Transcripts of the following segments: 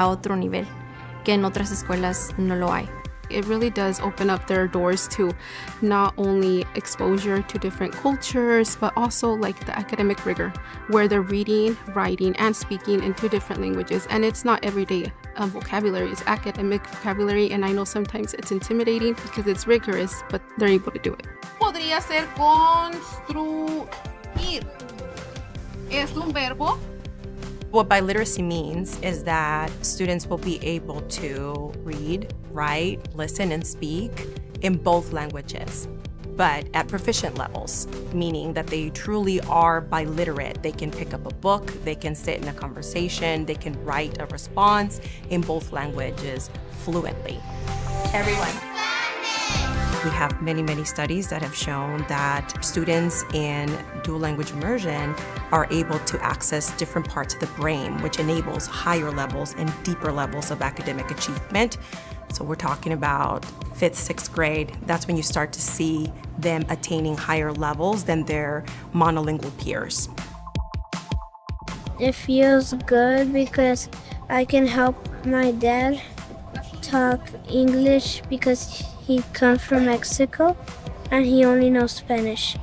a otro nivel, que en otras escuelas no lo hay. It really does open up their doors to not only exposure to different cultures, but also like the academic rigor, where they're reading, writing, and speaking in 2 different languages. And it's not everyday vocabulary, it's academic vocabulary, and I know sometimes it's intimidating because it's rigorous, but they're able to do it. Podría ser construir. Es un verbo. What biliteracy means is that students will be able to read, write, listen, and speak in both languages, but at proficient levels, meaning that they truly are biliterate. They can pick up a book, they can sit in a conversation, they can write a response in both languages fluently. Everyone. We have many studies that have shown that students in dual language immersion are able to access different parts of the brain, which enables higher levels and deeper levels of academic achievement. So we're talking about 5th, 6th grade. That's when you start to see them attaining higher levels than their monolingual peers. It feels good because I can help my dad talk English because he comes from Mexico and he only knows Spanish.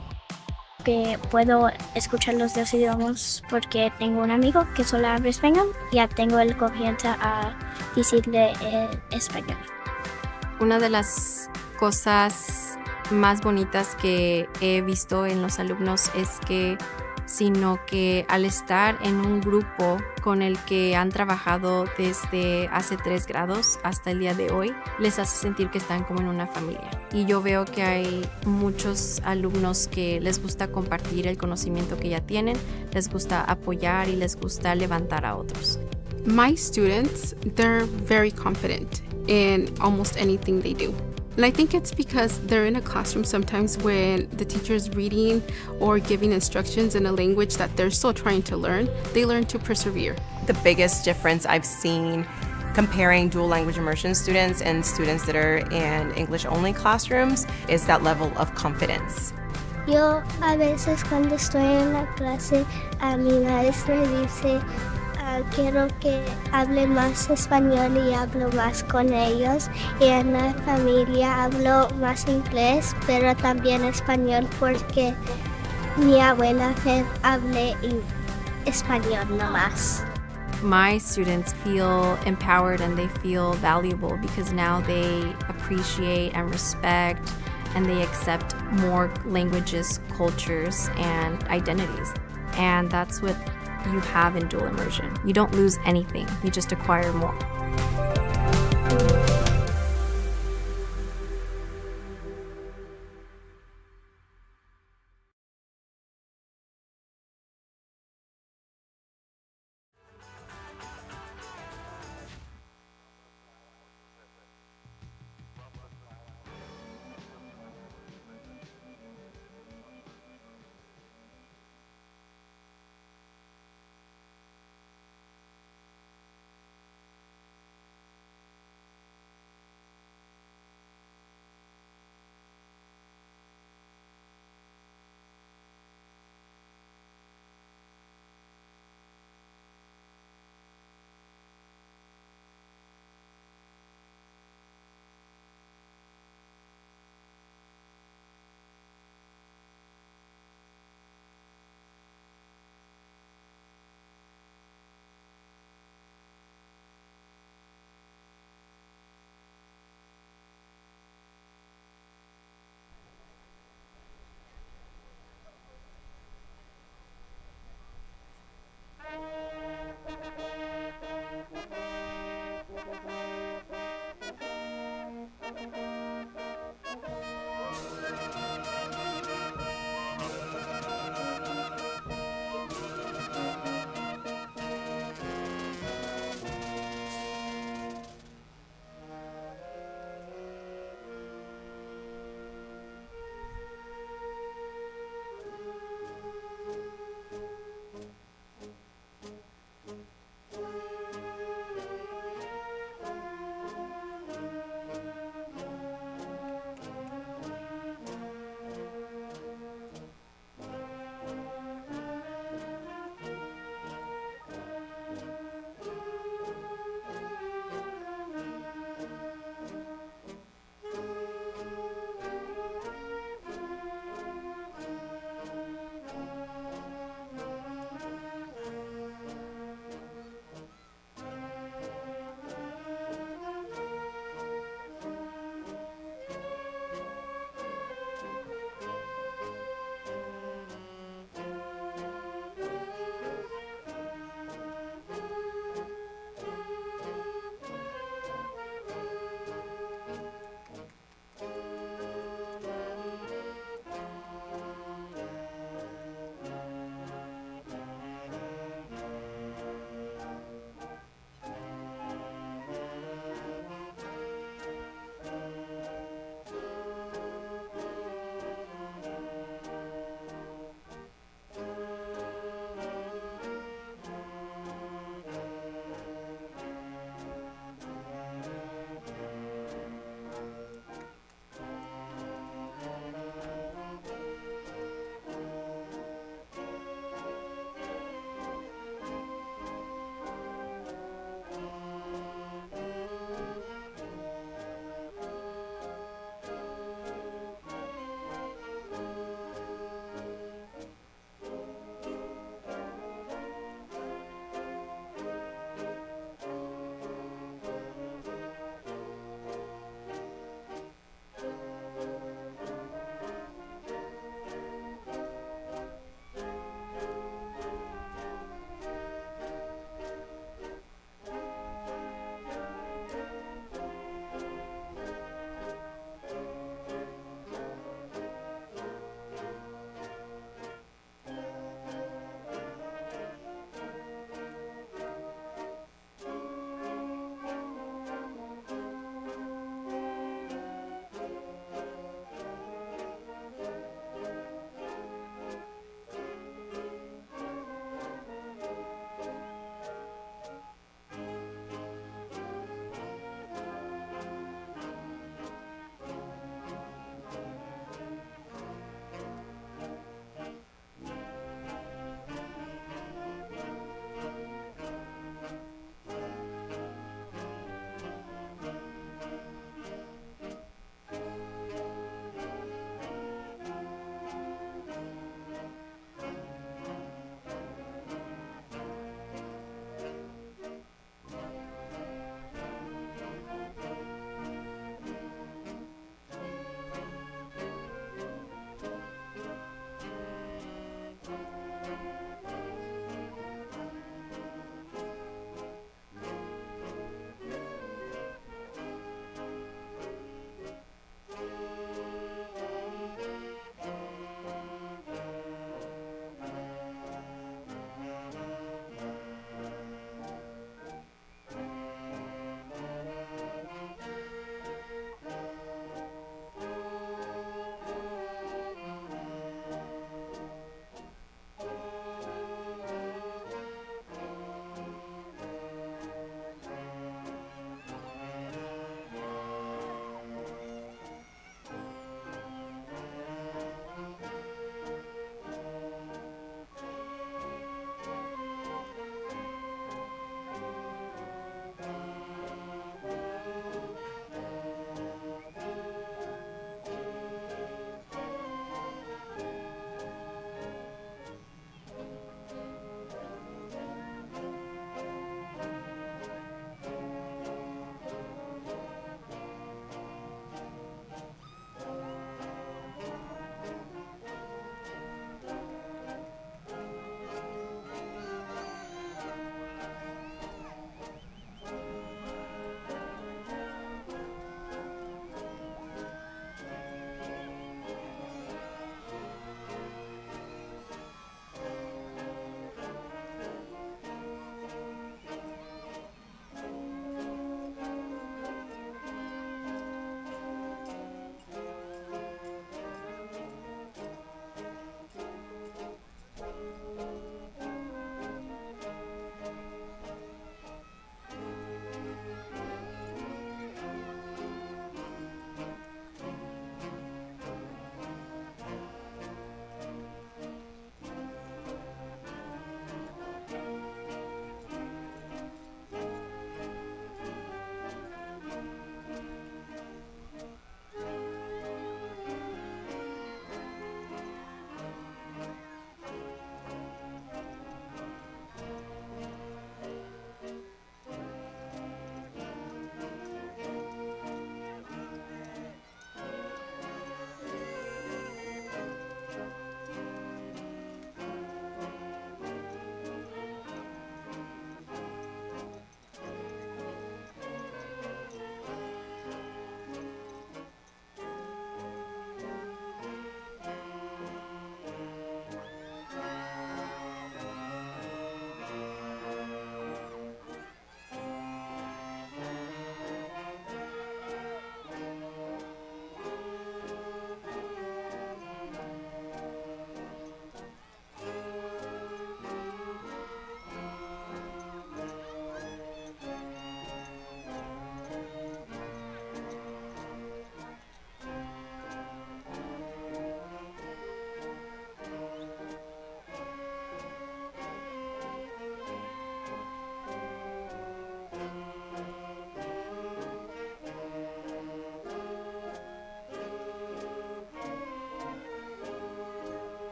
Que puedo escuchar los 2 idiomas porque tengo un amigo que solo habla español y ya tengo la confianza a decirle español. Una de las cosas más bonitas que he visto en los alumnos es que sino que al estar en un grupo con el que han trabajado desde hace 3 grados hasta el día de hoy, les hace sentir que están como en una familia. Y yo veo que hay muchos alumnos que les gusta compartir el conocimiento que ya tienen, les gusta apoyar y les gusta levantar a otros. My students, they're very confident in almost anything they do. And I think it's because they're in a classroom sometimes when the teacher's reading or giving instructions in a language that they're still trying to learn, they learn to persevere. The biggest difference I've seen comparing dual language immersion students and students that are in English-only classrooms is that level of confidence. Yo a veces cuando estoy en la clase, a mi maestra dice, quiero que hable más español y hablo más con ellos. Y en la familia hablo más inglés, pero también español porque mi abuela habla español nomás. My students feel empowered and they feel valuable because now they appreciate and respect and they accept more languages, cultures, and identities. And that's what you have in dual immersion. You don't lose anything, you just acquire more.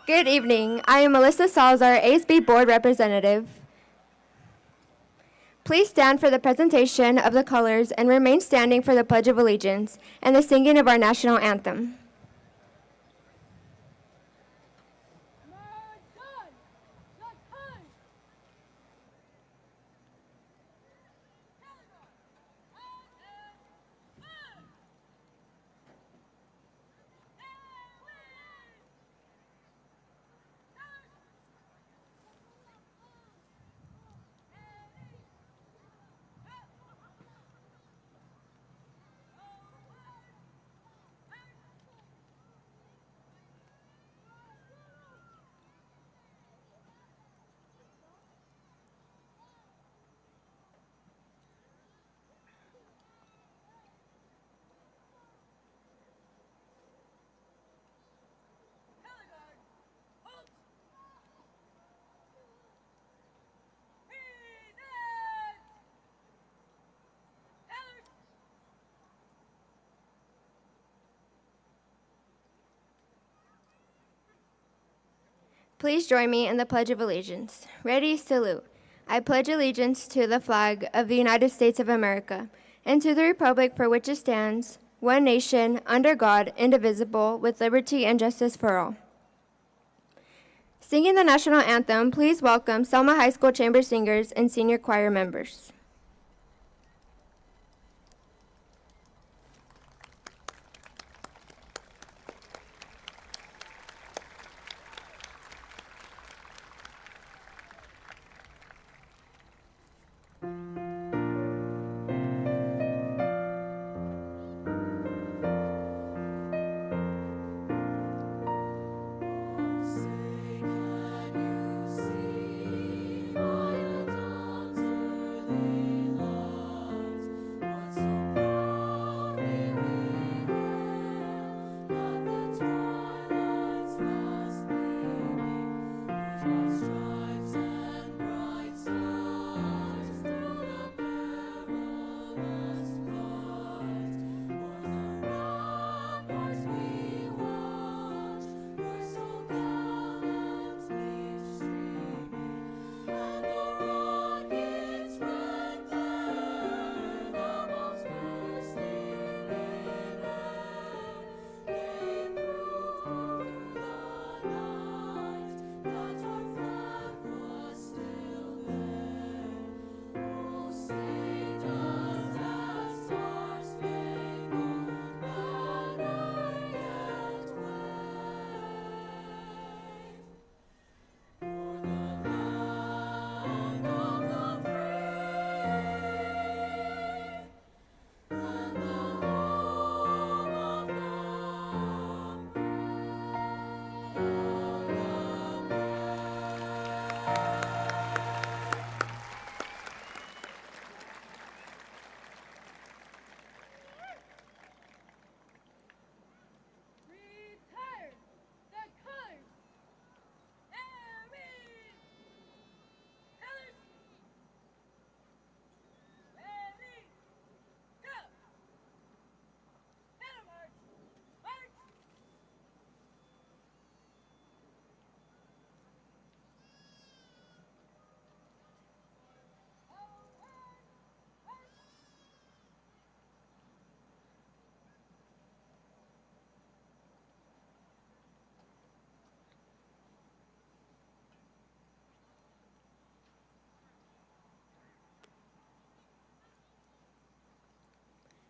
Good evening. I am Melissa Salazar, ASB Board Representative. Please stand for the presentation of the colors and remain standing for the Pledge of Allegiance and the singing of our national anthem. Please join me in the Pledge of Allegiance. Ready, salute. I pledge allegiance to the flag of the United States of America and to the republic for which it stands, one nation, under God, indivisible, with liberty and justice for all. Singing the national anthem, please welcome Selma High School Chamber Singers and senior choir members.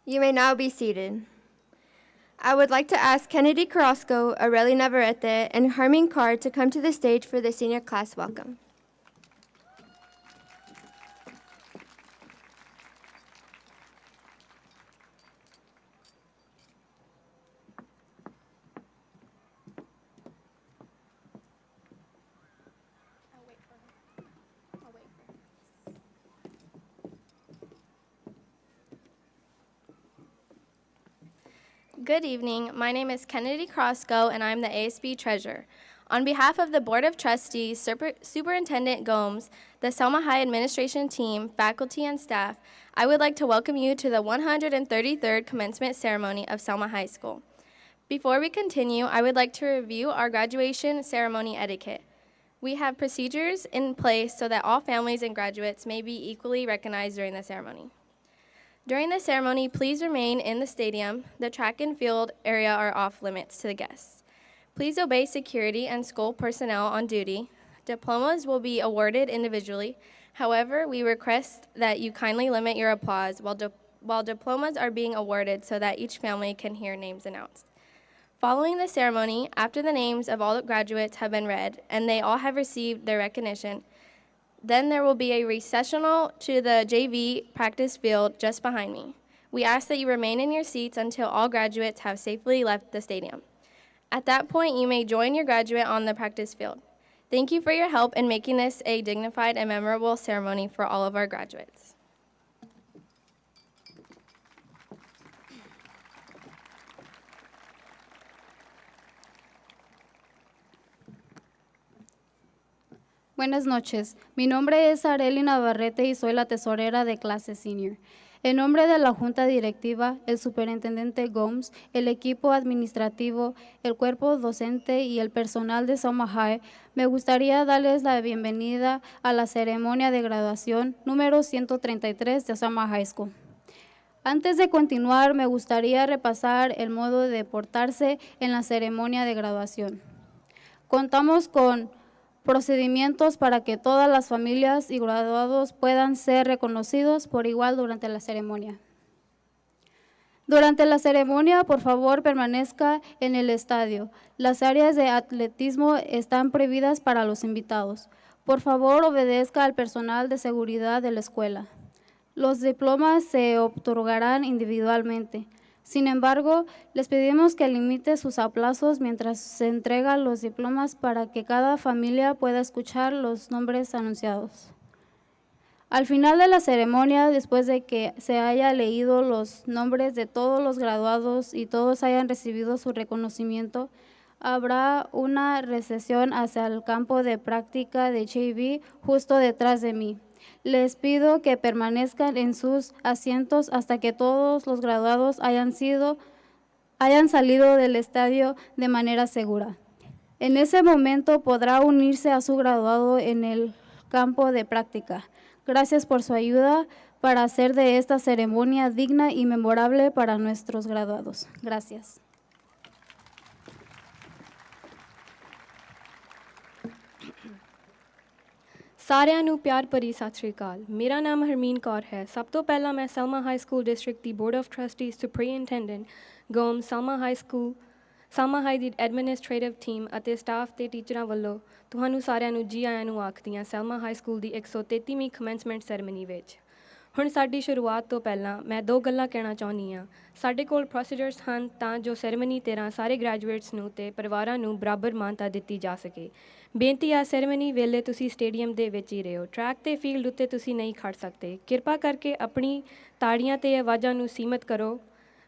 You may now be seated. I would like to ask Kennedy Carrasco, Aurelie Navarrete, and Harmine Carr to come to the stage for the senior class welcome. Good evening. My name is Kennedy Crosco, and I'm the ASB Treasurer. On behalf of the Board of Trustees, Superintendent Gomes, the Selma High Administration team, faculty, and staff, I would like to welcome you to the 133rd Commencement Ceremony of Selma High School. Before we continue, I would like to review our graduation ceremony etiquette. We have procedures in place so that all families and graduates may be equally recognized during the ceremony. During the ceremony, please remain in the stadium. The track and field area are off limits to the guests. Please obey security and school personnel on duty. Diplomas will be awarded individually. However, we request that you kindly limit your applause while diplomas are being awarded so that each family can hear names announced. Following the ceremony, after the names of all the graduates have been read and they all have received their recognition, then there will be a recessional to the JV practice field just behind me. We ask that you remain in your seats until all graduates have safely left the stadium. At that point, you may join your graduate on the practice field. Thank you for your help in making this a dignified and memorable ceremony for all of our graduates. Buenas noches, mi nombre es Arely Navarrete y soy la tesorera de clase senior. En nombre de la Junta Directiva, el Superintendente Gomes, el equipo administrativo, el cuerpo docente y el personal de Selma High, me gustaría darles la bienvenida a la ceremonia de graduación número 133 de Selma High School. Antes de continuar, me gustaría repasar el modo de portarse en la ceremonia de graduación. Contamos con procedimientos para que todas las familias y graduados puedan ser reconocidos por igual durante la ceremonia. Durante la ceremonia, por favor, permanezca en el estadio. Las áreas de atletismo están prohibidas para los invitados. Por favor, obedezca al personal de seguridad de la escuela. Los diplomas se otorgarán individualmente. Sin embargo, les pedimos que limite sus aplausos mientras se entregan los diplomas para que cada familia pueda escuchar los nombres anunciados. Al final de la ceremonia, después de que se haya leído los nombres de todos los graduados y todos hayan recibido su reconocimiento, habrá una recesión hacia el campo de práctica de JV justo detrás de mí. Les pido que permanezcan en sus asientos hasta que todos los graduados hayan salido del estadio de manera segura. En ese momento podrá unirse a su graduado en el campo de práctica. Gracias por su ayuda para hacer de esta ceremonia digna y memorable para nuestros graduados. Gracias. ਸਾਰਿਆਂ ਨੂੰ ਪਿਆਰ ਭਰੀ ਸਤਿ ਸ਼੍ਰੀ ਅਕਾਲ। ਮੇਰਾ ਨਾਮ ਹਰਮੀਨ ਕੌਰ ਹੈ। ਸਭ ਤੋਂ ਪਹਿਲਾਂ ਮੈਂ ਸੈਲਮਾ high school district the board of ਟਰਸਟੀਜ਼ ਸੁਪਰੀਨਟੈਂਡੈਂਟ ਗੋਮ ਸੈਲਮਾ high the administrative team ਅਤੇ ਸਟਾਫ ਤੇ ਟੀਚਰਾਂ ਵੱਲੋਂ ਤੁਹਾਨੂੰ ਸਾਰਿਆਂ ਨੂੰ ਜੀ ਆਇਆਂ ਨੂੰ ਆਖਦੀ ਹਾਂ ਸੈਲਮਾ ਹਾਈ ਸਕੂਲ ਦੀ 133ਵੀਂ ਕਮੈਂਸਮੈਂਟ ਸੈਰੇਮਨੀ ਵਿੱਚ। ਹੁਣ ਸਾਡੀ ਸ਼ੁਰੂਆਤ ਤੋਂ ਪਹਿਲਾਂ ਮੈਂ ਦੋ ਗੱਲਾਂ ਕਹਿਣਾ ਚਾਹੁੰਦੀ ਹਾਂ। ਸਾਡੇ ਕੋਲ ਪ੍ਰੋਸੀਜਰਸ ਹਨ ਤਾਂ ਜੋ ਸੈਰੇਮਨੀ ਤਰ੍ਹਾਂ ਸਾਰੇ ਗ੍ਰੈਜੂਏਟਸ ਨੂੰ ਅਤੇ ਪਰਿਵਾਰਾਂ ਨੂੰ ਬਰਾਬਰ ਮਾਨਤਾ ਦਿੱਤੀ ਜਾ ਸਕੇ। ਬੇਨਤੀ ਆ ਸੈਰੇਮਨੀ ਵੇਲੇ ਤੁਸੀਂ ਸਟੇਡੀਅਮ ਦੇ ਵਿੱਚ ਹੀ ਰਹੋ। ਟਰੈਕ ਤੇ ਫੀਲਡ ਉੱਤੇ ਤੁਸੀਂ ਨਹੀਂ ਖੜ ਸਕਦੇ। ਕਿਰਪਾ ਕਰਕੇ ਆਪਣੀ ਤਾੜੀਆਂ ਤੇ ਆਵਾਜ਼ਾਂ ਨੂੰ ਸੀਮਤ ਕਰੋ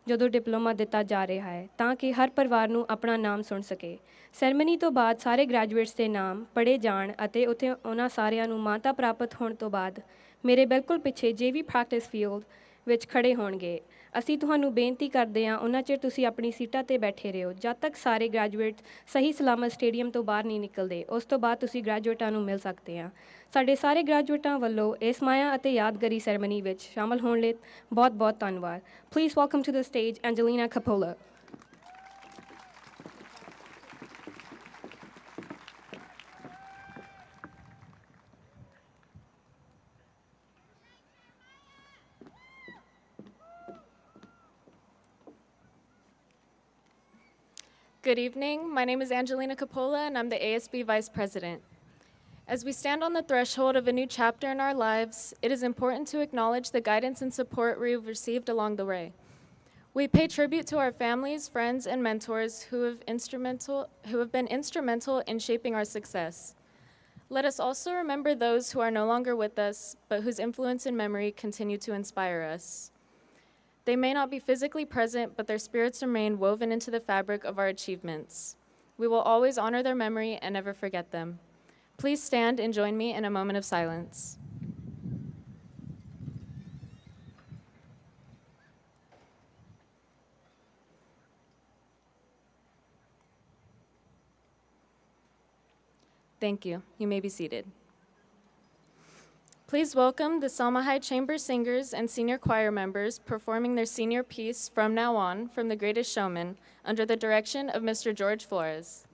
ਜਦੋਂ ਡਿਪਲੋਮਾ ਦਿੱਤਾ ਜਾ ਰਿਹਾ ਹੈ ਤਾਂ ਕਿ ਹਰ ਪਰਿਵਾਰ ਨੂੰ ਆਪਣਾ ਨਾਮ ਸੁਣ ਸਕੇ। ਸੈਰੇਮਨੀ ਤੋਂ ਬਾਅਦ ਸਾਰੇ ਗ੍ਰੈਜੂਏਟਸ ਦੇ ਨਾਮ ਪੜ੍ਹੇ ਜਾਣ ਅਤੇ ਉੱਥੇ ਉਹਨਾਂ ਸਾਰਿਆਂ ਨੂੰ ਮਾਨਤਾ ਪ੍ਰਾਪਤ ਹੋਣ ਤੋਂ ਬਾਅਦ ਮੇਰੇ ਬਿਲਕੁਲ ਪਿੱਛੇ JV ਪ੍ਰੈਕਟਿਸ ਫੀਲਡ ਵਿੱਚ ਖੜ੍ਹੇ ਹੋਣਗੇ। ਅਸੀਂ ਤੁਹਾਨੂੰ ਬੇਨਤੀ ਕਰਦੇ ਹਾਂ ਉਹਨਾਂ ਚਿਰ ਤੁਸੀਂ ਆਪਣੀ ਸੀਟਾਂ 'ਤੇ ਬੈਠੇ ਰਹੋ ਜਦ ਤੱਕ ਸਾਰੇ ਗ੍ਰੈਜੂਏਟ ਸਹੀ ਸਲਾਮਤ ਸਟੇਡੀਅਮ ਤੋਂ ਬਾਹਰ ਨਹੀਂ ਨਿਕਲਦੇ। ਉਸ ਤੋਂ ਬਾਅਦ ਤੁਸੀਂ ਗ੍ਰੈਜੂਏਟਾਂ ਨੂੰ ਮਿਲ ਸਕਦੇ ਹਾਂ। ਸਾਡੇ ਸਾਰੇ ਗ੍ਰੈਜੂਏਟਾਂ ਵੱਲੋਂ ਇਸ ਮਾਇਆ ਅਤੇ ਯਾਦਗਾਰੀ ਸੈਰੇਮਨੀ ਵਿੱਚ ਸ਼ਾਮਲ ਹੋਣ ਲਈ ਬਹੁਤ ਬਹੁਤ ਧੰਨਵਾਦ। Please welcome to the stage Angelina Coppola. Good evening. My name is Angelina Coppola, and I'm the ASB Vice President. As we stand on the threshold of a new chapter in our lives, it is important to acknowledge the guidance and support we've received along the way. We pay tribute to our families, friends, and mentors who have been instrumental in shaping our success. Let us also remember those who are no longer with us, but whose influence and memory continue to inspire us. They may not be physically present, but their spirits remain woven into the fabric of our achievements. We will always honor their memory and never forget them. Please stand and join me in a moment of silence. Thank you. You may be seated. Please welcome the Selma High Chamber Singers and senior choir members performing their senior piece, From Now On, from The Greatest Showman, under the direction of Mr. George Flores.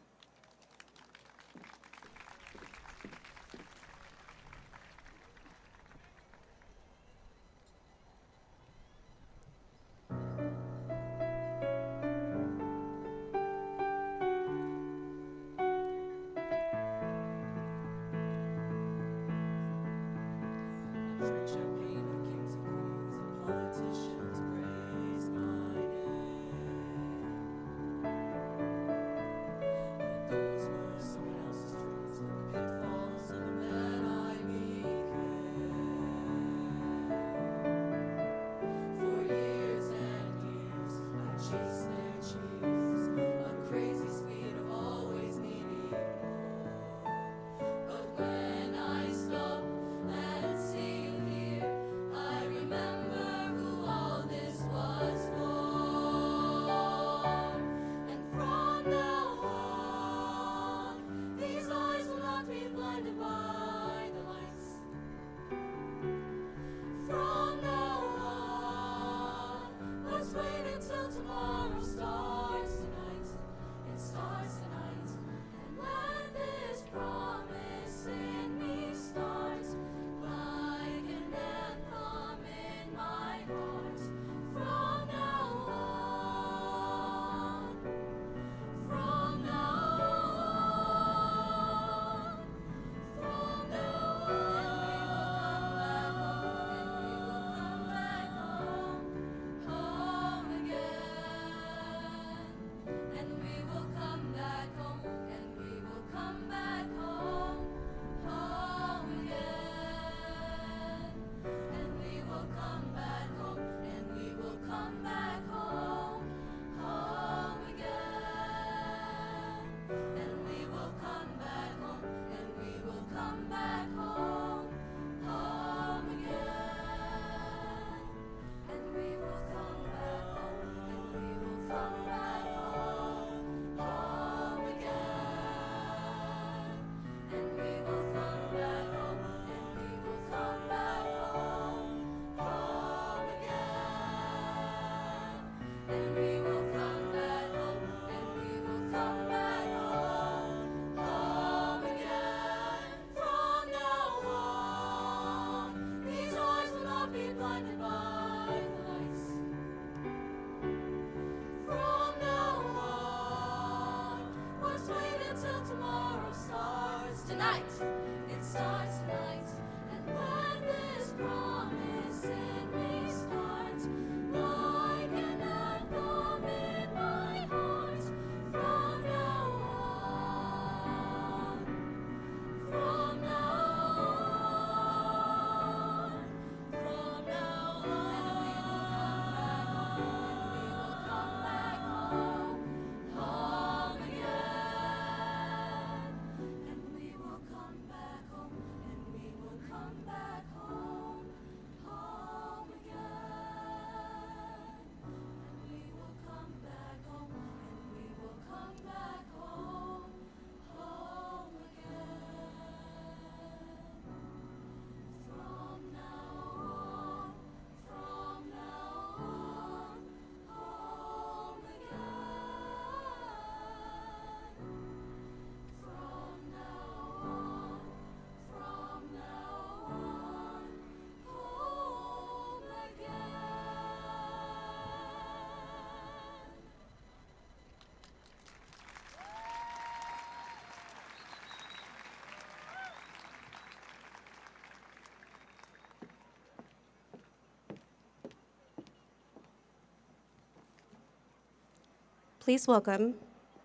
Please welcome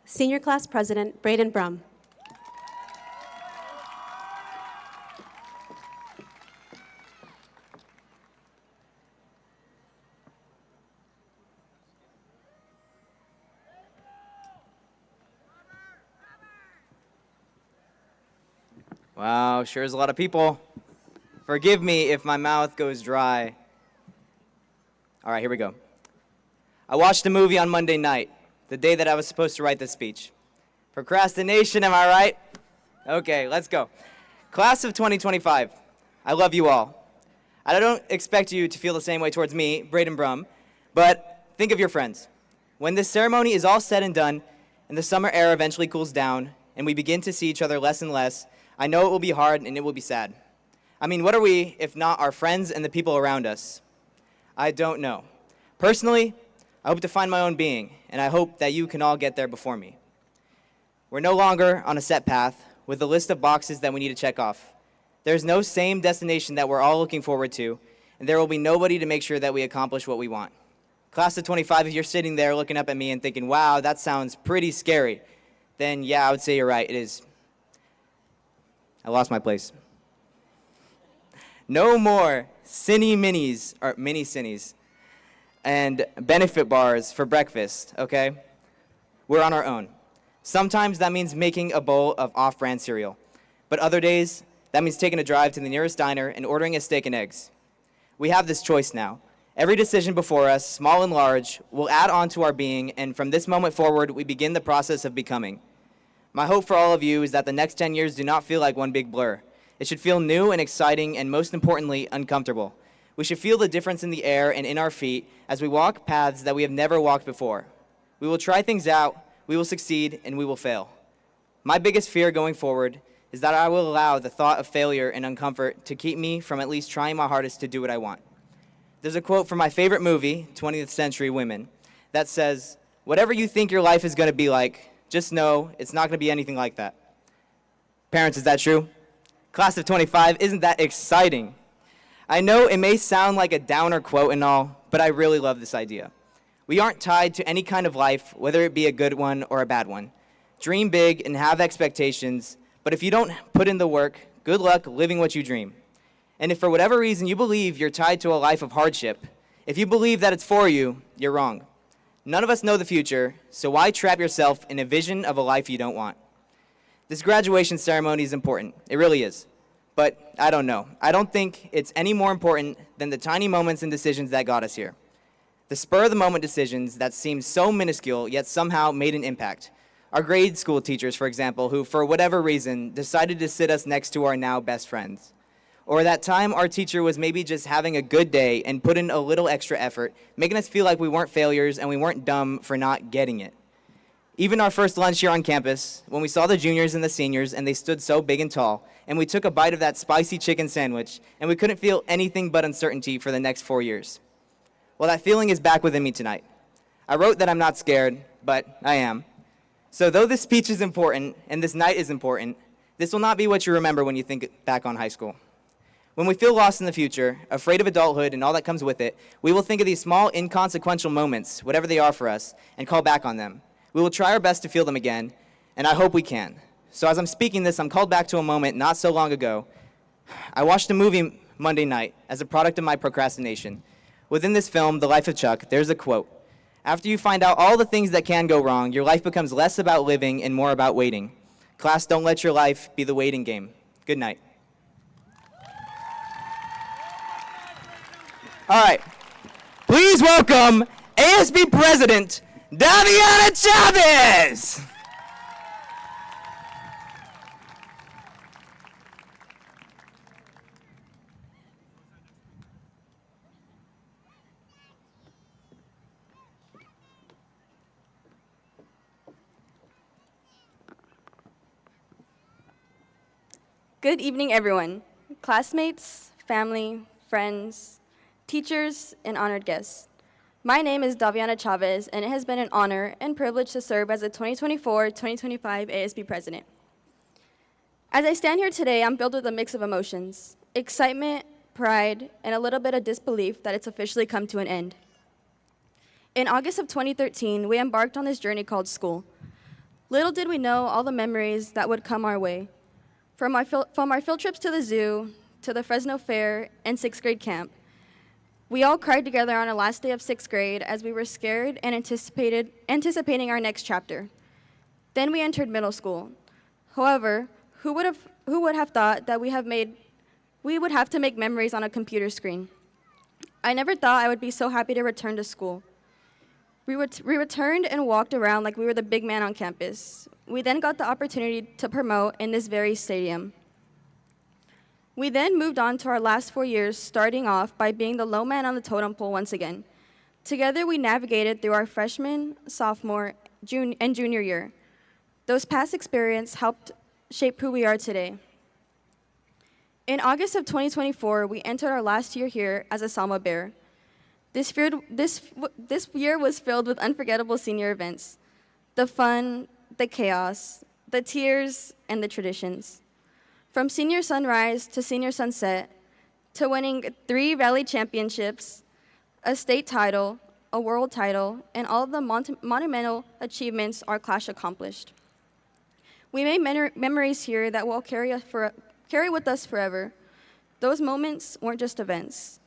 Senior Class President Braden Brum. Wow, sure is a lot of people. Forgive me if my mouth goes dry. All right, here we go. I watched a movie on Monday night, the day that I was supposed to write this speech. Procrastination, am I right? Okay, let's go. Class of 2025, I love you all. I don't expect you to feel the same way towards me, Braden Brum, but think of your friends. When this ceremony is all said and done, and the summer air eventually cools down, and we begin to see each other less and less, I know it will be hard and it will be sad. I mean, what are we if not our friends and the people around us? I don't know. Personally, I hope to find my own being, and I hope that you can all get there before me. We're no longer on a set path with a list of boxes that we need to check off. There's no same destination that we're all looking forward to, and there will be nobody to make sure that we accomplish what we want. Class of 25, if you're sitting there looking up at me and thinking, wow, that sounds pretty scary, then yeah, I would say you're right, it is. I lost my place. No more Cine Minis, or Mini Cinis, and benefit bars for breakfast, okay? We're on our own. Sometimes that means making a bowl of off-brand cereal, but other days, that means taking a drive to the nearest diner and ordering a steak and eggs. We have this choice now. Every decision before us, small and large, will add on to our being, and from this moment forward, we begin the process of becoming. My hope for all of you is that the next 10 years do not feel like one big blur. It should feel new and exciting, and most importantly, uncomfortable. We should feel the difference in the air and in our feet as we walk paths that we have never walked before. We will try things out, we will succeed, and we will fail. My biggest fear going forward is that I will allow the thought of failure and uncomfort to keep me from at least trying my hardest to do what I want. There's a quote from my favorite movie, 20th Century Women, that says, "Whatever you think your life is going to be like, just know it's not going to be anything like that." Parents, is that true? Class of 25, isn't that exciting? I know it may sound like a downer quote and all, but I really love this idea. We aren't tied to any kind of life, whether it be a good one or a bad one. Dream big and have expectations, but if you don't put in the work, good luck living what you dream. And if for whatever reason you believe you're tied to a life of hardship, if you believe that it's for you, you're wrong. None of us know the future, so why trap yourself in a vision of a life you don't want? This graduation ceremony is important. It really is. But I don't know. I don't think it's any more important than the tiny moments and decisions that got us here. The spur-of-the-moment decisions that seemed so minuscule yet somehow made an impact. Our grade school teachers, for example, who for whatever reason decided to sit us next to our now best friends. Or that time our teacher was maybe just having a good day and put in a little extra effort, making us feel like we weren't failures and we weren't dumb for not getting it. Even our first lunch here on campus, when we saw the juniors and the seniors and they stood so big and tall, and we took a bite of that spicy chicken sandwich, and we couldn't feel anything but uncertainty for the next 4 years. Well, that feeling is back within me tonight. I wrote that I'm not scared, but I am. So though this speech is important and this night is important, this will not be what you remember when you think back on high school. When we feel lost in the future, afraid of adulthood and all that comes with it, we will think of these small, inconsequential moments, whatever they are for us, and call back on them. We will try our best to feel them again, and I hope we can. So as I'm speaking this, I'm called back to a moment not so long ago. I watched a movie Monday night as a product of my procrastination. Within this film, The Life of Chuck, there's a quote. After you find out all the things that can go wrong, your life becomes less about living and more about waiting. Class, don't let your life be the waiting game. Good night. All right. Please welcome ASB President Daviana Chavez. Good evening, everyone. Classmates, family, friends, teachers, and honored guests. My name is Daviana Chavez, and it has been an honor and privilege to serve as the 2024-2025 ASB President. As I stand here today, I'm filled with a mix of emotions, excitement, pride, and a little bit of disbelief that it's officially come to an end. In August of 2013, we embarked on this journey called school. Little did we know all the memories that would come our way. From our field trips to the zoo, to the Fresno Fair, and 6th grade camp, we all cried together on our last day of 6th grade as we were scared and anticipating our next chapter. Then we entered middle school. However, who would have thought that we would have to make memories on a computer screen? I never thought I would be so happy to return to school. We returned and walked around like we were the big man on campus. we then got the opportunity to promote in this very stadium. We then moved on to our last 4 years, starting off by being the low man on the totem pole once again. Together, we navigated through our freshman, sophomore, and junior year. Those past experiences helped shape who we are today. In August of 2024, we entered our last year here as a Selma Bear. This year was filled with unforgettable senior events. The fun, the chaos, the tears, and the traditions. From senior sunrise to senior sunset, to winning 3 Valley championships, a state title, a world title, and all of the monumental achievements our class accomplished. We made memories here that will carry with us forever. Those moments weren't just events.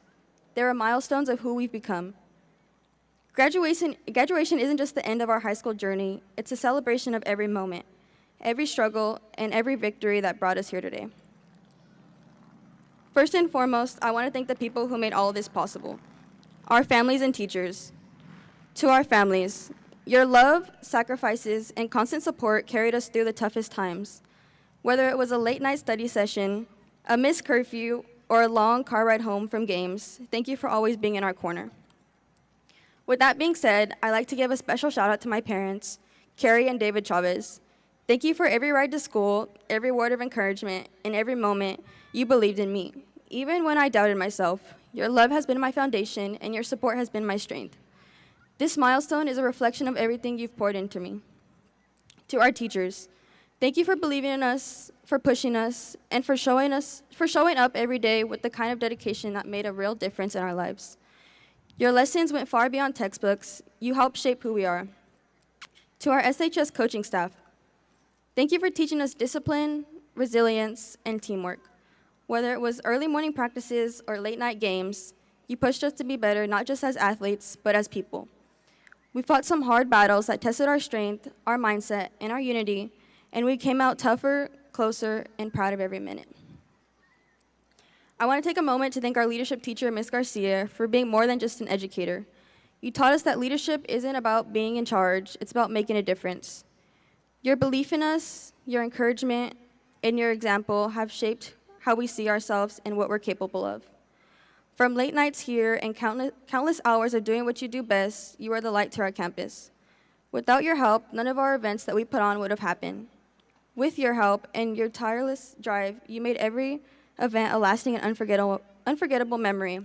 They were milestones of who we've become. Graduation isn't just the end of our high school journey, it's a celebration of every moment, every struggle, and every victory that brought us here today. First and foremost, I want to thank the people who made all of this possible, our families and teachers. To our families, your love, sacrifices, and constant support carried us through the toughest times. Whether it was a late night study session, a missed curfew, or a long car ride home from games, thank you for always being in our corner. With that being said, I'd like to give a special shout out to my parents, Carrie and David Chavez. Thank you for every ride to school, every word of encouragement, and every moment you believed in me. Even when I doubted myself, your love has been my foundation and your support has been my strength. This milestone is a reflection of everything you've poured into me. To our teachers, thank you for believing in us, for pushing us, and for showing up every day with the kind of dedication that made a real difference in our lives. Your lessons went far beyond textbooks. You helped shape who we are. To our SHS coaching staff, thank you for teaching us discipline, resilience, and teamwork. Whether it was early morning practices or late night games, you pushed us to be better, not just as athletes, but as people. We fought some hard battles that tested our strength, our mindset, and our unity, and we came out tougher, closer, and proud of every minute. I want to take a moment to thank our leadership teacher, Ms. Garcia, for being more than just an educator. You taught us that leadership isn't about being in charge, it's about making a difference. Your belief in us, your encouragement, and your example have shaped how we see ourselves and what we're capable of. From late nights here and countless hours of doing what you do best, you are the light to our campus. Without your help, none of our events that we put on would have happened. With your help and your tireless drive, you made every event a lasting and unforgettable memory.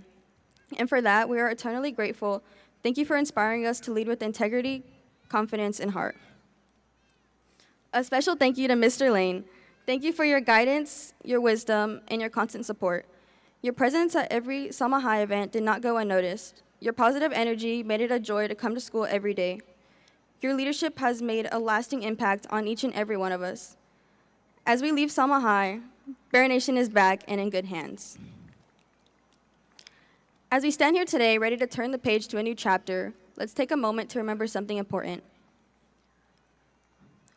And for that, we are eternally grateful. Thank you for inspiring us to lead with integrity, confidence, and heart. A special thank you to Mr. Lane. Thank you for your guidance, your wisdom, and your constant support. Your presence at every Selma High event did not go unnoticed. Your positive energy made it a joy to come to school every day. Your leadership has made a lasting impact on each and every one of us. As we leave Selma High, Bear Nation is back and in good hands. As we stand here today, ready to turn the page to a new chapter, let's take a moment to remember something important.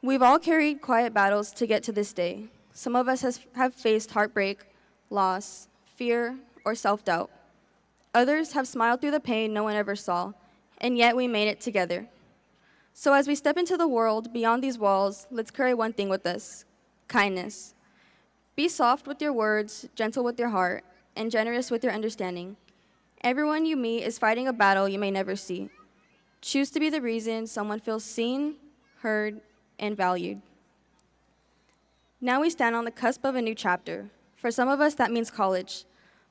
We've all carried quiet battles to get to this day. Some of us have faced heartbreak, loss, fear, or self-doubt. Others have smiled through the pain no one ever saw, and yet we made it together. So as we step into the world beyond these walls, let's carry one thing with us: kindness. Be soft with your words, gentle with your heart, and generous with your understanding. Everyone you meet is fighting a battle you may never see. Choose to be the reason someone feels seen, heard, and valued. Now we stand on the cusp of a new chapter. For some of us, that means college.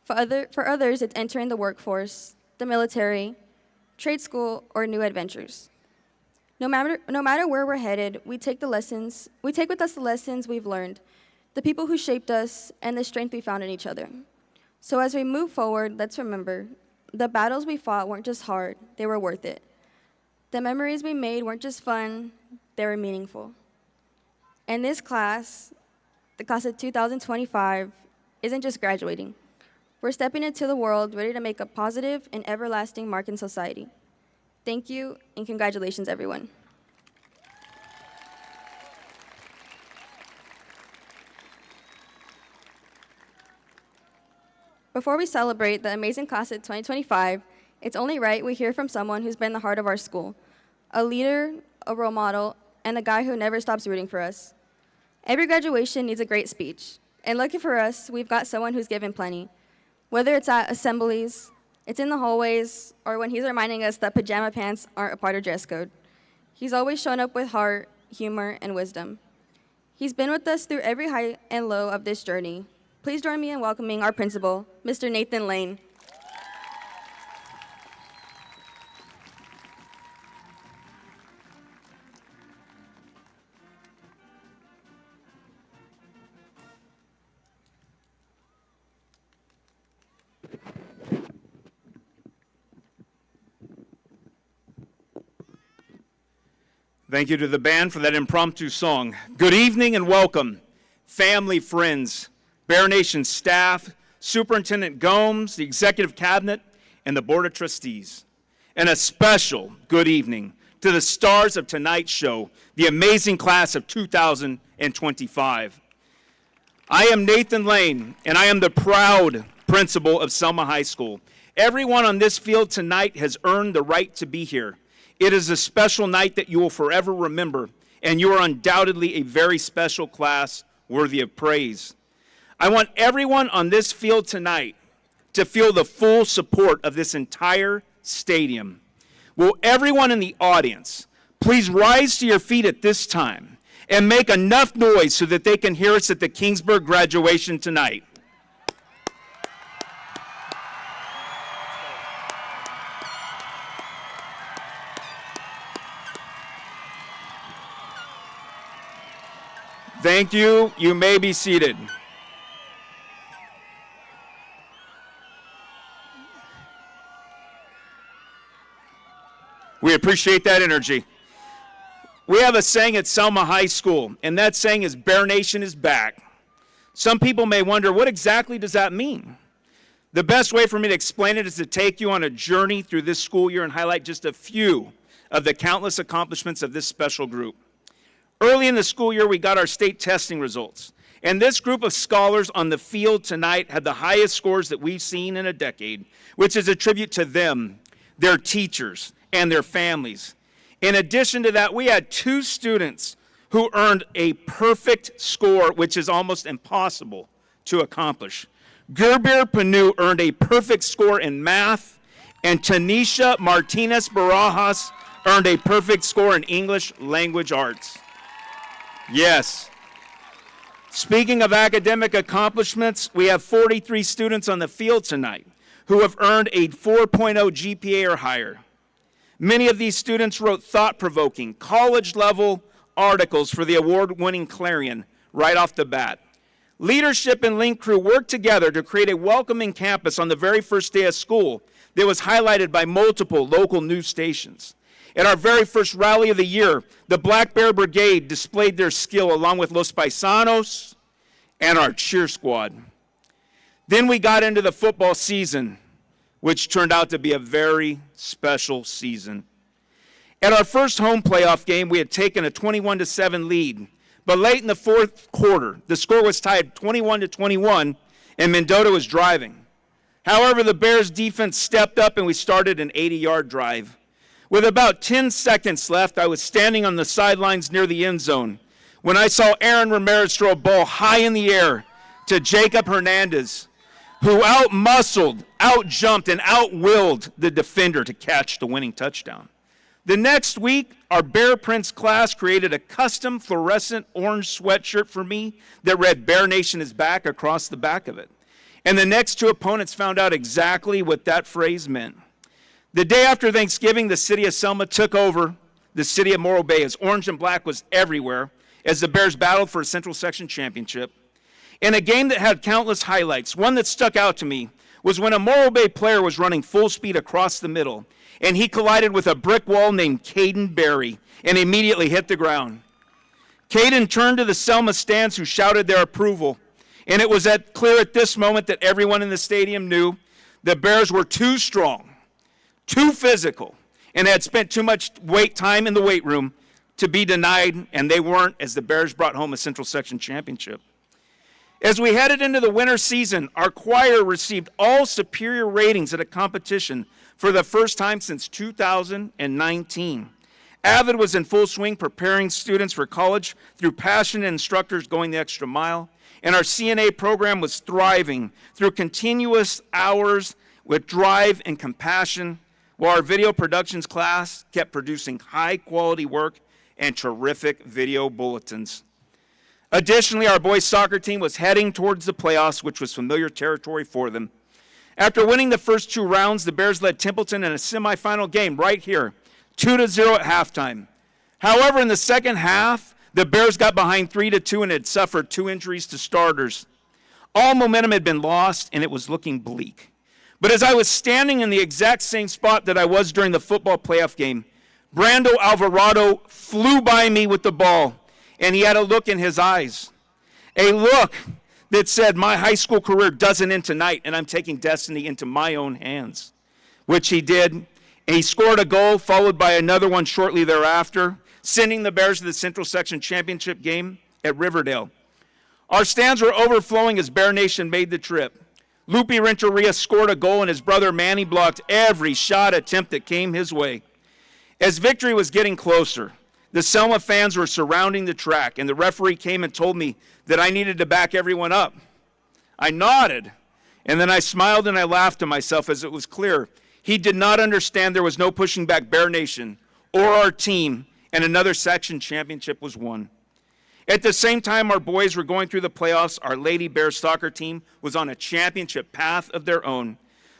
For others, it's entering the workforce, the military, trade school, or new adventures. No matter where we're headed, we take with us the lessons we've learned, the people who shaped us, and the strength we found in each other. So as we move forward, let's remember, the battles we fought weren't just hard, they were worth it. The memories we made weren't just fun, they were meaningful. And this class, the class of 2025, isn't just graduating. We're stepping into the world ready to make a positive and everlasting mark in society. Thank you, and congratulations, everyone. Before we celebrate the amazing class of 2025, it's only right we hear from someone who's been the heart of our school, a leader, a role model, and the guy who never stops rooting for us. Every graduation needs a great speech, and lucky for us, we've got someone who's given plenty. Whether it's at assemblies, it's in the hallways, or when he's reminding us that pajama pants aren't a part of dress code. He's always shown up with heart, humor, and wisdom. He's been with us through every high and low of this journey. Please join me in welcoming our principal, Mr. Nathan Lane. Thank you to the band for that impromptu song. Good evening and welcome, family, friends, Bear Nation staff, Superintendent Gomes, the Executive Cabinet, and the Board of Trustees. And a special good evening to the stars of tonight's show, the amazing class of 2025. I am Nathan Lane, and I am the proud principal of Selma High School. Everyone on this field tonight has earned the right to be here. It is a special night that you will forever remember, and you are undoubtedly a very special class worthy of praise. I want everyone on this field tonight to feel the full support of this entire stadium. Will everyone in the audience please rise to your feet at this time and make enough noise so that they can hear us at the Kingsburg graduation tonight? Thank you. You may be seated. We appreciate that energy. We have a saying at Selma High School, and that saying is Bear Nation is back. Some people may wonder, what exactly does that mean? The best way for me to explain it is to take you on a journey through this school year and highlight just a few of the countless accomplishments of this special group. Early in the school year, we got our state testing results. And this group of scholars on the field tonight had the highest scores that we've seen in a decade, which is a tribute to them, their teachers, and their families. In addition to that, we had 2 students who earned a perfect score, which is almost impossible to accomplish. Gerbir Panu earned a perfect score in math, and Tanisha Martinez Barajas earned a perfect score in English language arts. Yes. Speaking of academic accomplishments, we have 43 students on the field tonight who have earned a 4.0 GPA or higher. Many of these students wrote thought-provoking, college-level articles for the award-winning Clarion right off the bat. Leadership and Link Crew worked together to create a welcoming campus on the very first day of school that was highlighted by multiple local news stations. At our very first rally of the year, the Black Bear Brigade displayed their skill along with Los Paisanos and our cheer squad. Then we got into the football season, which turned out to be a very special season. At our first home playoff game, we had taken a 21-7 lead, but late in the fourth quarter, the score was tied 21-21, and Mendota was driving. However, the Bears' defense stepped up, and we started an 80-yard drive. With about 10 seconds left, I was standing on the sidelines near the end zone when I saw Aaron Ramirez throw a ball high in the air to Jacob Hernandez, who out-muscled, out-jumped, and out-willed the defender to catch the winning touchdown. The next week, our Bear Prince class created a custom fluorescent orange sweatshirt for me that read "Bear Nation is back" across the back of it. And the next 2 opponents found out exactly what that phrase meant. The day after Thanksgiving, the city of Selma took over the city of Morro Bay as orange and black was everywhere as the Bears battled for a Central Section championship. In a game that had countless highlights, one that stuck out to me was when a Morro Bay player was running full speed across the middle, and he collided with a brick wall named Caden Berry and immediately hit the ground. Caden turned to the Selma stands who shouted their approval, and it was clear at this moment that everyone in the stadium knew the Bears were too strong, too physical, and had spent too much time in the weight room to be denied, and they weren't, as the Bears brought home a Central Section championship. As we headed into the winter season, our choir received all superior ratings at a competition for the first time since 2019. AVID was in full swing preparing students for college through passionate instructors going the extra mile. And our CNA program was thriving through continuous hours with drive and compassion, while our video productions class kept producing high-quality work and terrific video bulletins. Additionally, our boys' soccer team was heading towards the playoffs, which was familiar territory for them. After winning the first 2 rounds, the Bears led Templeton in a semifinal game right here, 2-0 at halftime. However, in the second half, the Bears got behind 3-2 and had suffered 2 injuries to starters. All momentum had been lost, and it was looking bleak. But as I was standing in the exact same spot that I was during the football playoff game, Brando Alvarado flew by me with the ball, and he had a look in his eyes, a look that said, my high school career doesn't end tonight, and I'm taking destiny into my own hands, which he did. And he scored a goal, followed by another one shortly thereafter, sending the Bears to the Central Section Championship game at Riverdale. Our stands were overflowing as Bear Nation made the trip. Lupe Renteria scored a goal, and his brother Manny blocked every shot attempt that came his way. As victory was getting closer, the Selma fans were surrounding the track, and the referee came and told me that I needed to back everyone up. I nodded, and then I smiled and I laughed to myself as it was clear he did not understand there was no pushing back Bear Nation or our team, and another section championship was won. At the same time our boys were going through the playoffs, our Lady Bears soccer team was on a championship path of their own.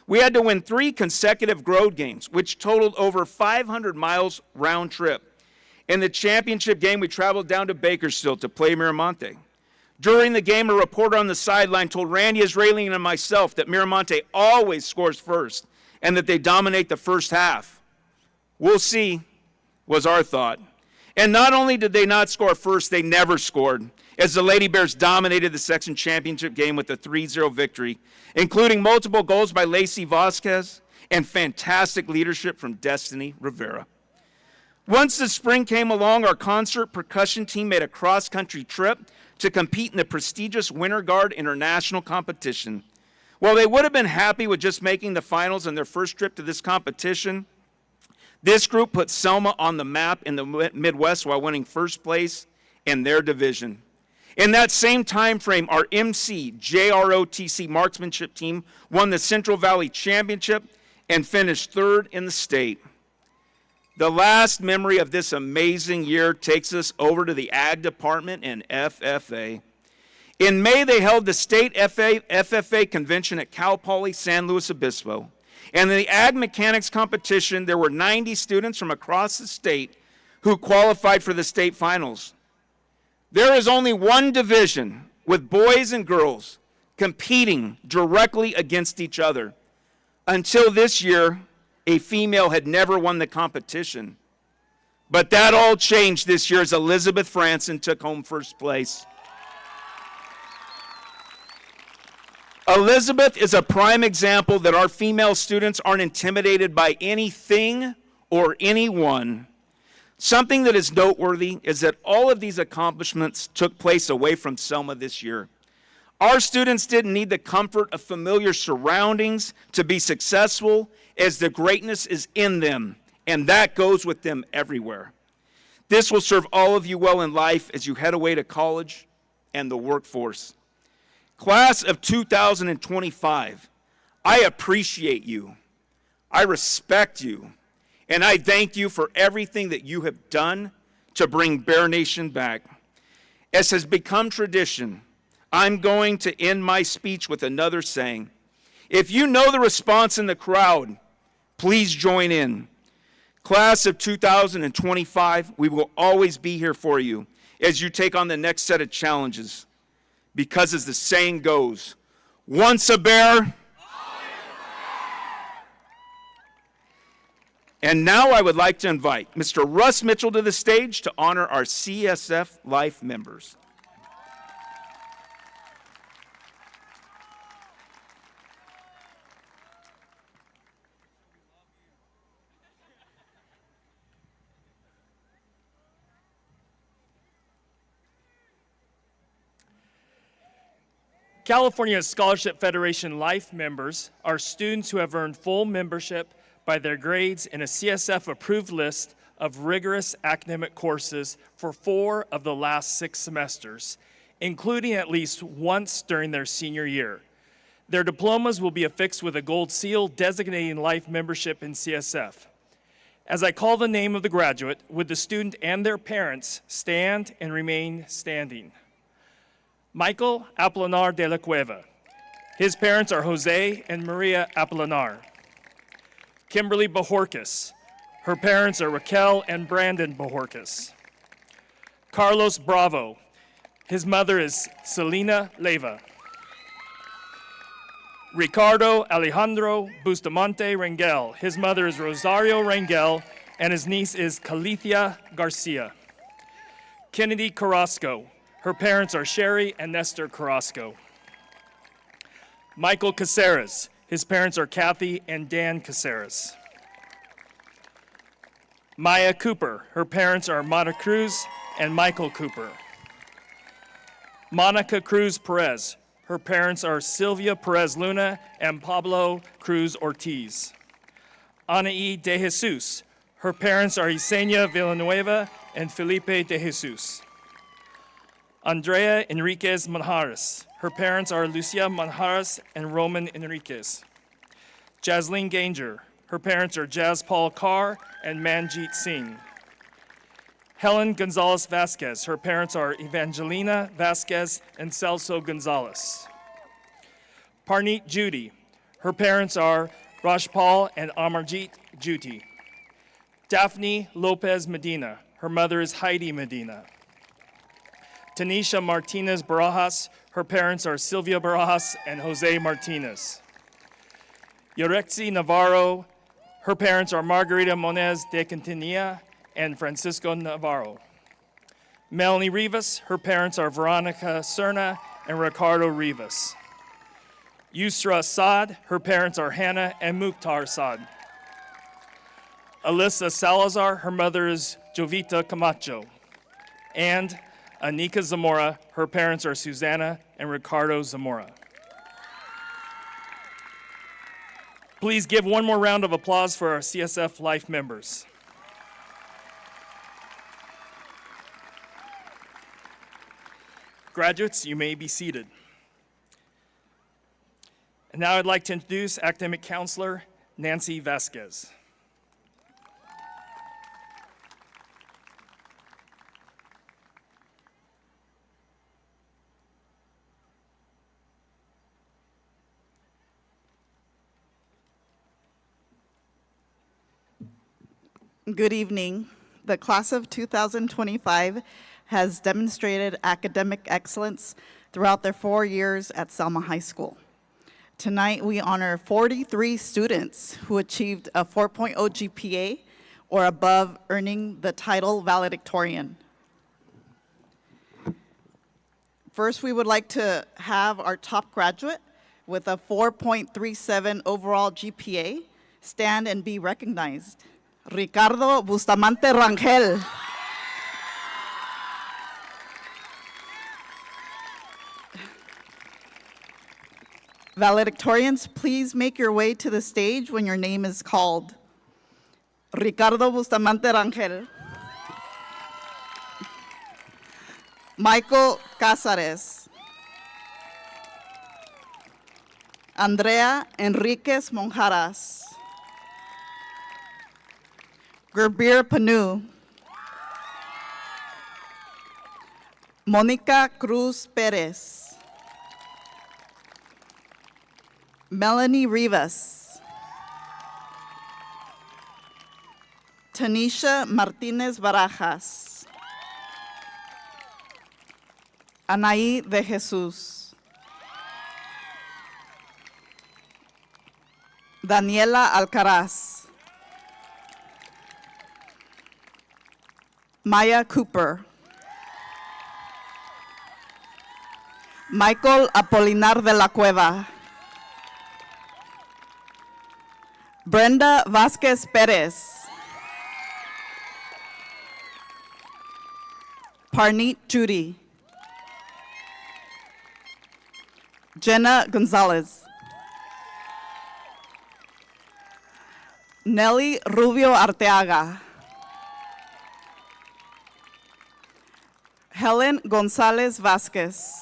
We had to win 3 consecutive road games, which totaled over 500 miles round trip. In the championship game, we traveled down to Bakersfield to play Miramonte. During the game, a reporter on the sideline told Randy Israeli and myself that Miramonte always scores first and that they dominate the first half. We'll see, was our thought. And not only did they not score first, they never scored, as the Lady Bears dominated the section championship game with a 3-0 victory, including multiple goals by Lacey Vasquez and fantastic leadership from Destiny Rivera. Once the spring came along, our concert percussion team made a cross-country trip to compete in the prestigious Winter Guard International competition. While they would have been happy with just making the finals on their first trip to this competition, this group put Selma on the map in the Midwest while winning first place in their division. In that same time frame, our MC JROTC marksmanship team won the Central Valley Championship and finished 3rd in the state. The last memory of this amazing year takes us over to the Ag Department and FFA. In May, they held the state FFA convention at Cal Poly San Luis Obispo. And in the Ag Mechanics competition, there were 90 students from across the state who qualified for the state finals. There is only one division with boys and girls competing directly against each other. Until this year, a female had never won the competition. But that all changed this year as Elizabeth Franson took home first place. Elizabeth is a prime example that our female students aren't intimidated by anything or anyone. Something that is noteworthy is that all of these accomplishments took place away from Selma this year. Our students didn't need the comfort of familiar surroundings to be successful, as the greatness is in them, and that goes with them everywhere. This will serve all of you well in life as you head away to college and the workforce. Class of 2025, I appreciate you, I respect you, and I thank you for everything that you have done to bring Bear Nation back. As has become tradition, I'm going to end my speech with another saying. If you know the response in the crowd, please join in. Class of 2025, we will always be here for you as you take on the next set of challenges. Because as the saying goes, once a bear. And now I would like to invite Mr. Russ Mitchell to the stage to honor our CSF Life members. California Scholarship Federation Life members are students who have earned full membership by their grades in a CSF-approved list of rigorous academic courses for 4 of the last 6 semesters, including at least once during their senior year. Their diplomas will be affixed with a gold seal designating life membership in CSF. As I call the name of the graduate, would the student and their parents stand and remain standing? Michael Apolinar de la Cueva. His parents are Jose and Maria Apolinar. Kimberly Bajorquez. Her parents are Raquel and Brandon Bajorquez. Carlos Bravo. His mother is Selena Leyva. Ricardo Alejandro Bustamante Rangel. His mother is Rosario Rangel, and his niece is Calicia Garcia. Kennedy Carrasco. Her parents are Sherry and Nestor Carrasco. Michael Caceres. His parents are Kathy and Dan Caceres. Maya Cooper. Her parents are Mata Cruz and Michael Cooper. Monica Cruz Perez. Her parents are Sylvia Perez Luna and Pablo Cruz Ortiz. Anaí de Jesus. Her parents are Yesenia Villanueva and Felipe de Jesus. Andrea Enriquez Manjares. Her parents are Lucia Manjares and Roman Enriquez. Jasleen Ganger. Her parents are Jazz Paul Carr and Manjeet Singh. Helen Gonzalez Vasquez. Her parents are Evangelina Vasquez and Celso Gonzalez. Parneet Judy. Her parents are Rajpal and Amarjeet Juti. Daphne Lopez Medina. Her mother is Heidi Medina. Tanisha Martinez Barajas. Her parents are Silvia Barajas and Jose Martinez. Yorexi Navarro. Her parents are Margarita Monez de Quintanilla and Francisco Navarro. Melanie Rivas. Her parents are Veronica Serna and Ricardo Rivas. Yusra Saad. Her parents are Hannah and Mukhtar Saad. Alyssa Salazar. Her mother is Jovita Camacho. And Anika Zamora. Her parents are Susanna and Ricardo Zamora. Please give one more round of applause for our CSF Life members. Graduates, you may be seated. And now I'd like to introduce Academic Counselor Nancy Vasquez. Good evening. The class of 2025 has demonstrated academic excellence throughout their 4 years at Selma High School. Tonight, we honor 43 students who achieved a 4.0 GPA or above, earning the title valedictorian. First, we would like to have our top graduate with a 4.37 overall GPA stand and be recognized. Ricardo Bustamante Rangel. Valedictorians, please make your way to the stage when your name is called. Ricardo Bustamante Rangel. Michael Cázares. Andrea Enriquez Monjaras. Gerbir Panu. Monica Cruz Perez. Melanie Rivas. Tanisha Martinez Barajas. Anaí de Jesus. Daniela Alcaraz. Maya Cooper. Michael Apolinar de la Cueva. Brenda Vasquez Perez. Parneet Judy. Jenna Gonzalez. Nelly Rubio Arteaga. Helen Gonzalez Vasquez.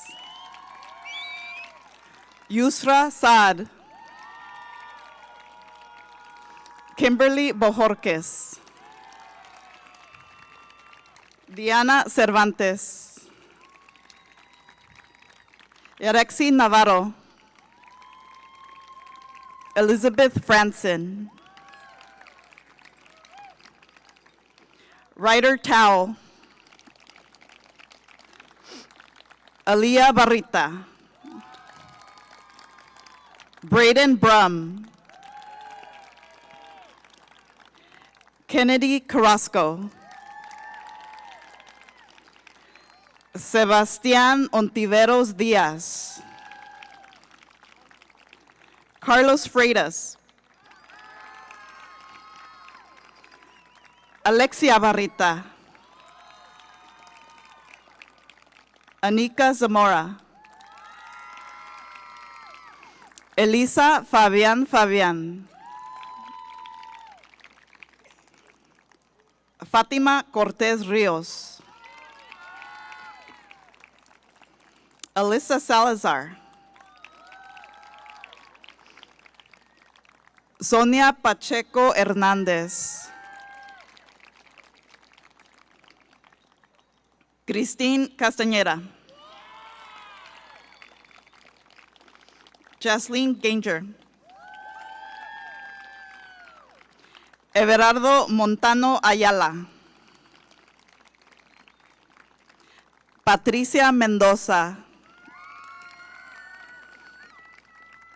Yusra Saad. Kimberly Bojorquez. Diana Cervantes. Yarexi Navarro. Elizabeth Franson. Ryder Tao. Aliyah Barrita. Braden Brum. Kennedy Carrasco. Sebastián Ontiveros Díaz. Carlos Freitas. Alexia Barrita. Anika Zamora. Elisa Fabian. Fátima Cortez Rios. Alyssa Salazar. Sonia Pacheco Hernández. Christine Castañeda. Jaslyn Ganger. Everardo Montano Ayala. Patricia Mendoza.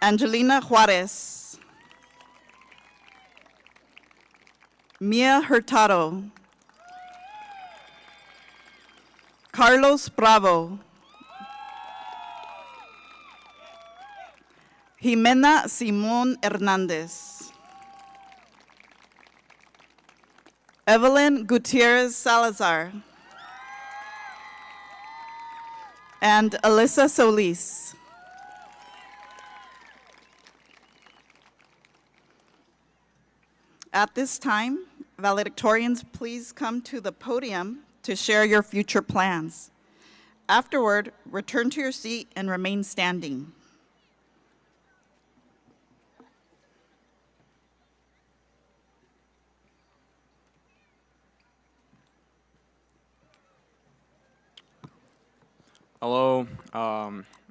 Angelina Juarez. Mia Hurtado. Carlos Bravo. Jimena Simón Hernández. Evelyn Gutierrez Salazar. And Alyssa Solis. At this time, valedictorians, please come to the podium to share your future plans. Afterward, return to your seat and remain standing. Hello,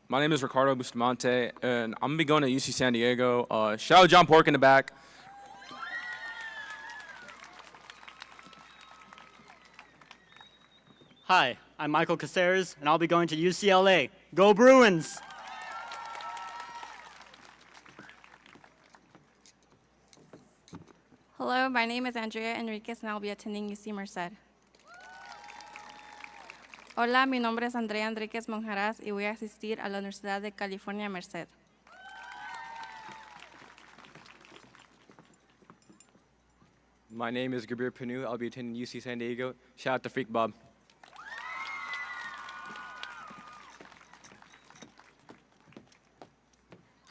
my name is Ricardo Bustamante, and I'm gonna be going to UC San Diego. Shout out John Pork in the back. Hi, I'm Michael Caceres, and I'll be going to UCLA. Go Bruins! Hello, my name is Andrea Enriquez, and I'll be attending UC Merced. Hola, mi nombre es Andrea Enriquez Monjaraz y voy a asistir a la Universidad de California, Merced. My name is Gabir Panu. I'll be attending UC San Diego. Shout out to Freak Bob.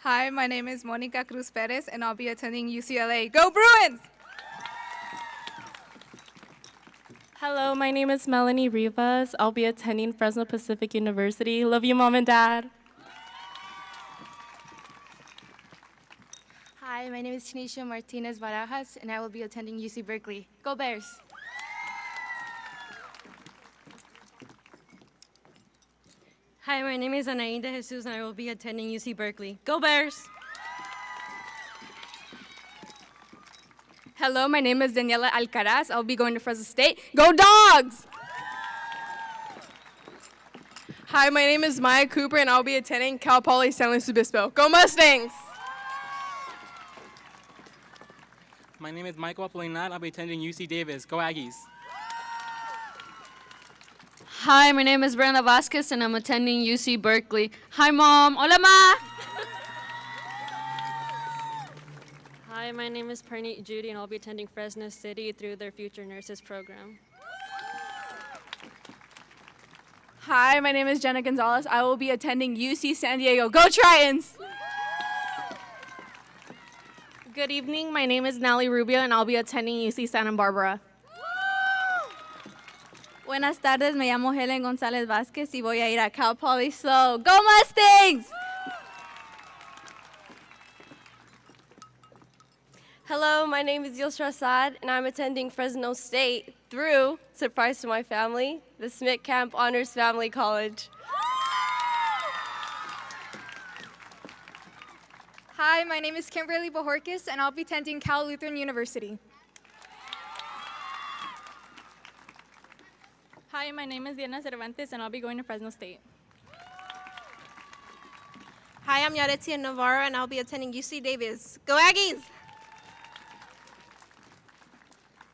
Hi, my name is Monica Cruz Perez, and I'll be attending UCLA. Go Bruins! Hello, my name is Melanie Rivas. I'll be attending Fresno Pacific University. Love you, Mom and Dad. Hi, my name is Tanisha Martinez Barajas, and I will be attending UC Berkeley. Go Bears! Hi, my name is Anaín de Jesus, and I will be attending UC Berkeley. Go Bears! Hello, my name is Daniela Alcaraz. I'll be going to Fresno State. Go Dogs! Hi, my name is Maya Cooper, and I'll be attending Cal Poly San Luis Obispo. Go Mustangs! My name is Michael Apolinar. I'll be attending UC Davis. Go Aggies! Hi, my name is Brenda Vasquez, and I'm attending UC Berkeley. Hi, Mom. Hola, Ma. Hi, my name is Perneet Judy, and I'll be attending Fresno City through their Future Nurses program. Hi, my name is Jenna Gonzalez. I will be attending UC San Diego. Go Tritons! Good evening. My name is Nally Rubio, and I'll be attending UC Santa Barbara. Buenas tardes, me llamo Helen González Vázquez y voy a ir a Cal Poly SLO. Go Mustangs! Hello, my name is Yusra Saad, and I'm attending Fresno State through, surprise to my family, the Smith Camp Honors Family College. Hi, my name is Kimberly Bojorquez, and I'll be attending Cal Lutheran University. Hi, my name is Diana Cervantes, and I'll be going to Fresno State. Hi, I'm Yaretia Navarro, and I'll be attending UC Davis. Go Aggies!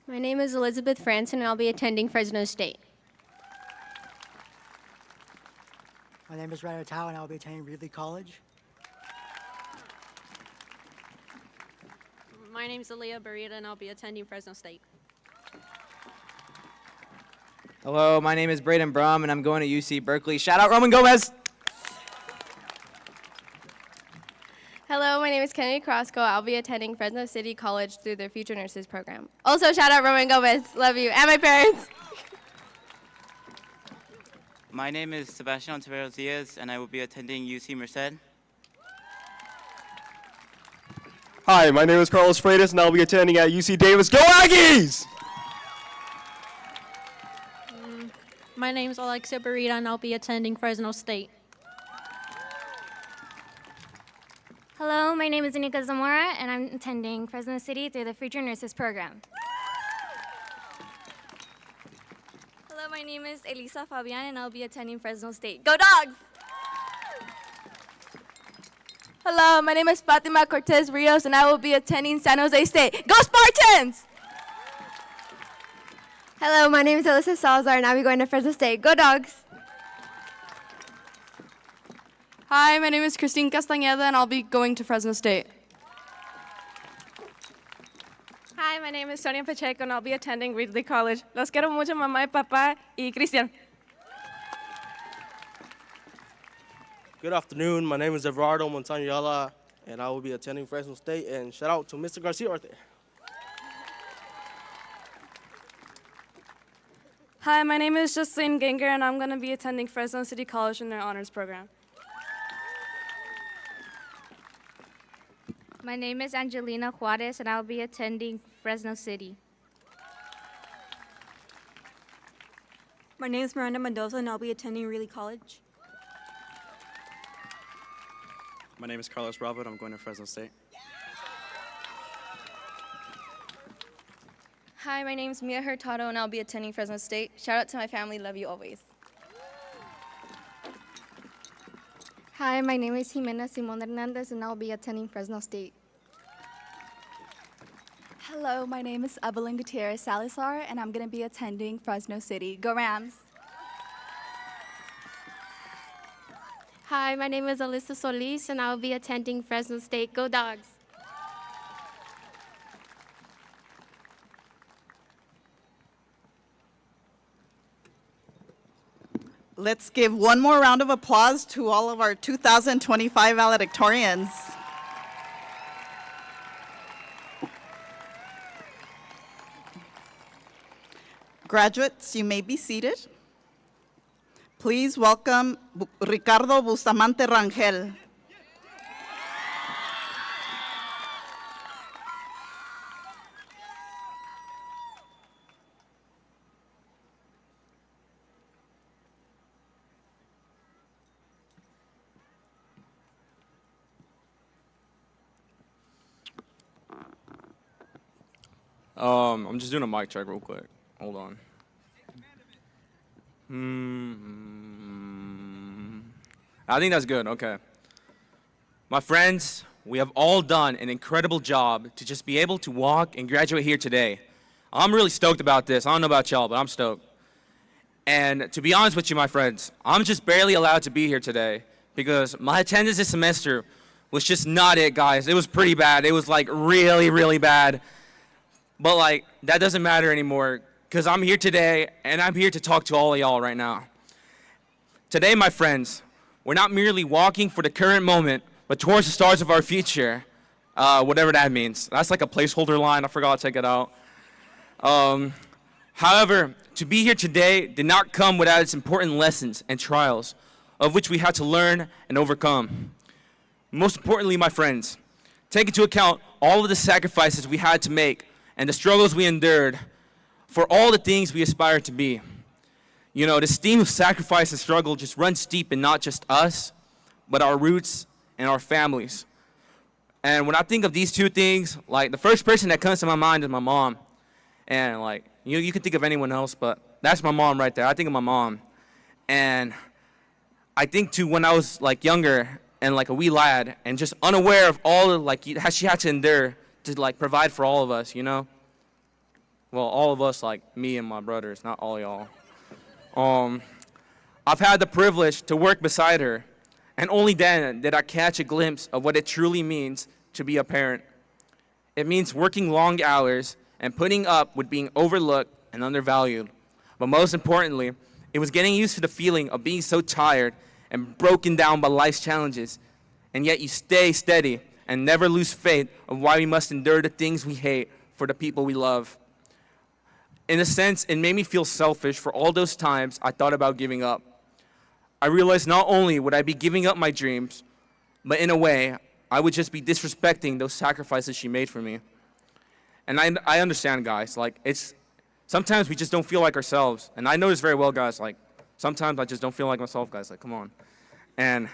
My name is Elizabeth Franson, and I'll be attending Fresno State. My name is Ryder Tao, and I'll be attending Reedley College. My name is Aaliyah Barita, and I'll be attending Fresno State. Hello, my name is Braden Brum, and I'm going to UC Berkeley. Shout out Roman Gomez. Hello, my name is Kennedy Crosco. I'll be attending Fresno City College through their Future Nurses program. Also, shout out Roman Gomez. Love you. And my parents. My name is Sebastian Tavero Diaz, and I will be attending UC Merced. Hi, my name is Carlos Freitas, and I'll be attending at UC Davis. Go Aggies! My name is Alexia Barita, and I'll be attending Fresno State. Hello, my name is Anika Zamora, and I'm attending Fresno City through the Future Nurses program. Hello, my name is Elisa Fabian, and I'll be attending Fresno State. Go Dogs! Hello, my name is Fatima Cortez Rios, and I will be attending San Jose State. Go Spartans! Hello, my name is Alyssa Salazar, and I'll be going to Fresno State. Go Dogs! Hi, my name is Christine Castañeda, and I'll be going to Fresno State. Hi, my name is Sonia Pacheco, and I'll be attending Reedley College. Los quiero mucho, mamá y papá y Cristian. Good afternoon. My name is Everardo Montañola, and I will be attending Fresno State. And shout out to Mr. Garcia right there. Hi, my name is Justine Ganger, and I'm going to be attending Fresno City College in their honors program. My name is Angelina Juarez, and I'll be attending Fresno City. My name is Miranda Mendoza, and I'll be attending Reedley College. My name is Carlos Bravo, and I'm going to Fresno State. Hi, my name is Mia Hurtado, and I'll be attending Fresno State. Shout out to my family. Love you always. Hi, my name is Jimena Simon Hernandez, and I'll be attending Fresno State. Hello, my name is Evelyn Gutierrez Salazar, and I'm going to be attending Fresno City. Go Rams! Hi, my name is Alyssa Solis, and I'll be attending Fresno State. Go Dogs! Let's give one more round of applause to all of our 2025 valedictorians. Graduates, you may be seated. Please welcome Ricardo Bustamante Rangel. I'm just doing a mic check real quick. Hold on. I think that's good, okay. My friends, we have all done an incredible job to just be able to walk and graduate here today. I'm really stoked about this. I don't know about y'all, but I'm stoked. And to be honest with you, my friends, I'm just barely allowed to be here today because my attendance this semester was just not it, guys. It was pretty bad. It was like really, really bad. But like, that doesn't matter anymore because I'm here today and I'm here to talk to all of y'all right now. Today, my friends, we're not merely walking for the current moment, but towards the stars of our future, whatever that means. That's like a placeholder line. I forgot to take it out. However, To be here today did not come without its important lessons and trials, of which we had to learn and overcome. Most importantly, my friends, take into account all of the sacrifices we had to make and the struggles we endured for all the things we aspire to be. You know, this theme of sacrifice and struggle just runs deep in not just us, but our roots and our families. And when I think of these two things, like the first person that comes to my mind is my mom. And like, you can think of anyone else, but that's my mom right there. I think of my mom. And I think too, when I was like younger and like a wee lad and just unaware of all of like how she had to endure to like provide for all of us, you know? Well, all of us, like me and my brothers, not all y'all. I've had the privilege to work beside her, and only then did I catch a glimpse of what it truly means to be a parent. It means working long hours and putting up with being overlooked and undervalued. But most importantly, it was getting used to the feeling of being so tired and broken down by life's challenges, and yet you stay steady and never lose faith of why we must endure the things we hate for the people we love. In a sense, it made me feel selfish for all those times I thought about giving up. I realized not only would I be giving up my dreams, but in a way, I would just be disrespecting those sacrifices she made for me. And I understand, guys, like, sometimes we just don't feel like ourselves. And I know this very well, guys, like, sometimes I just don't feel like myself, guys, like, come on. And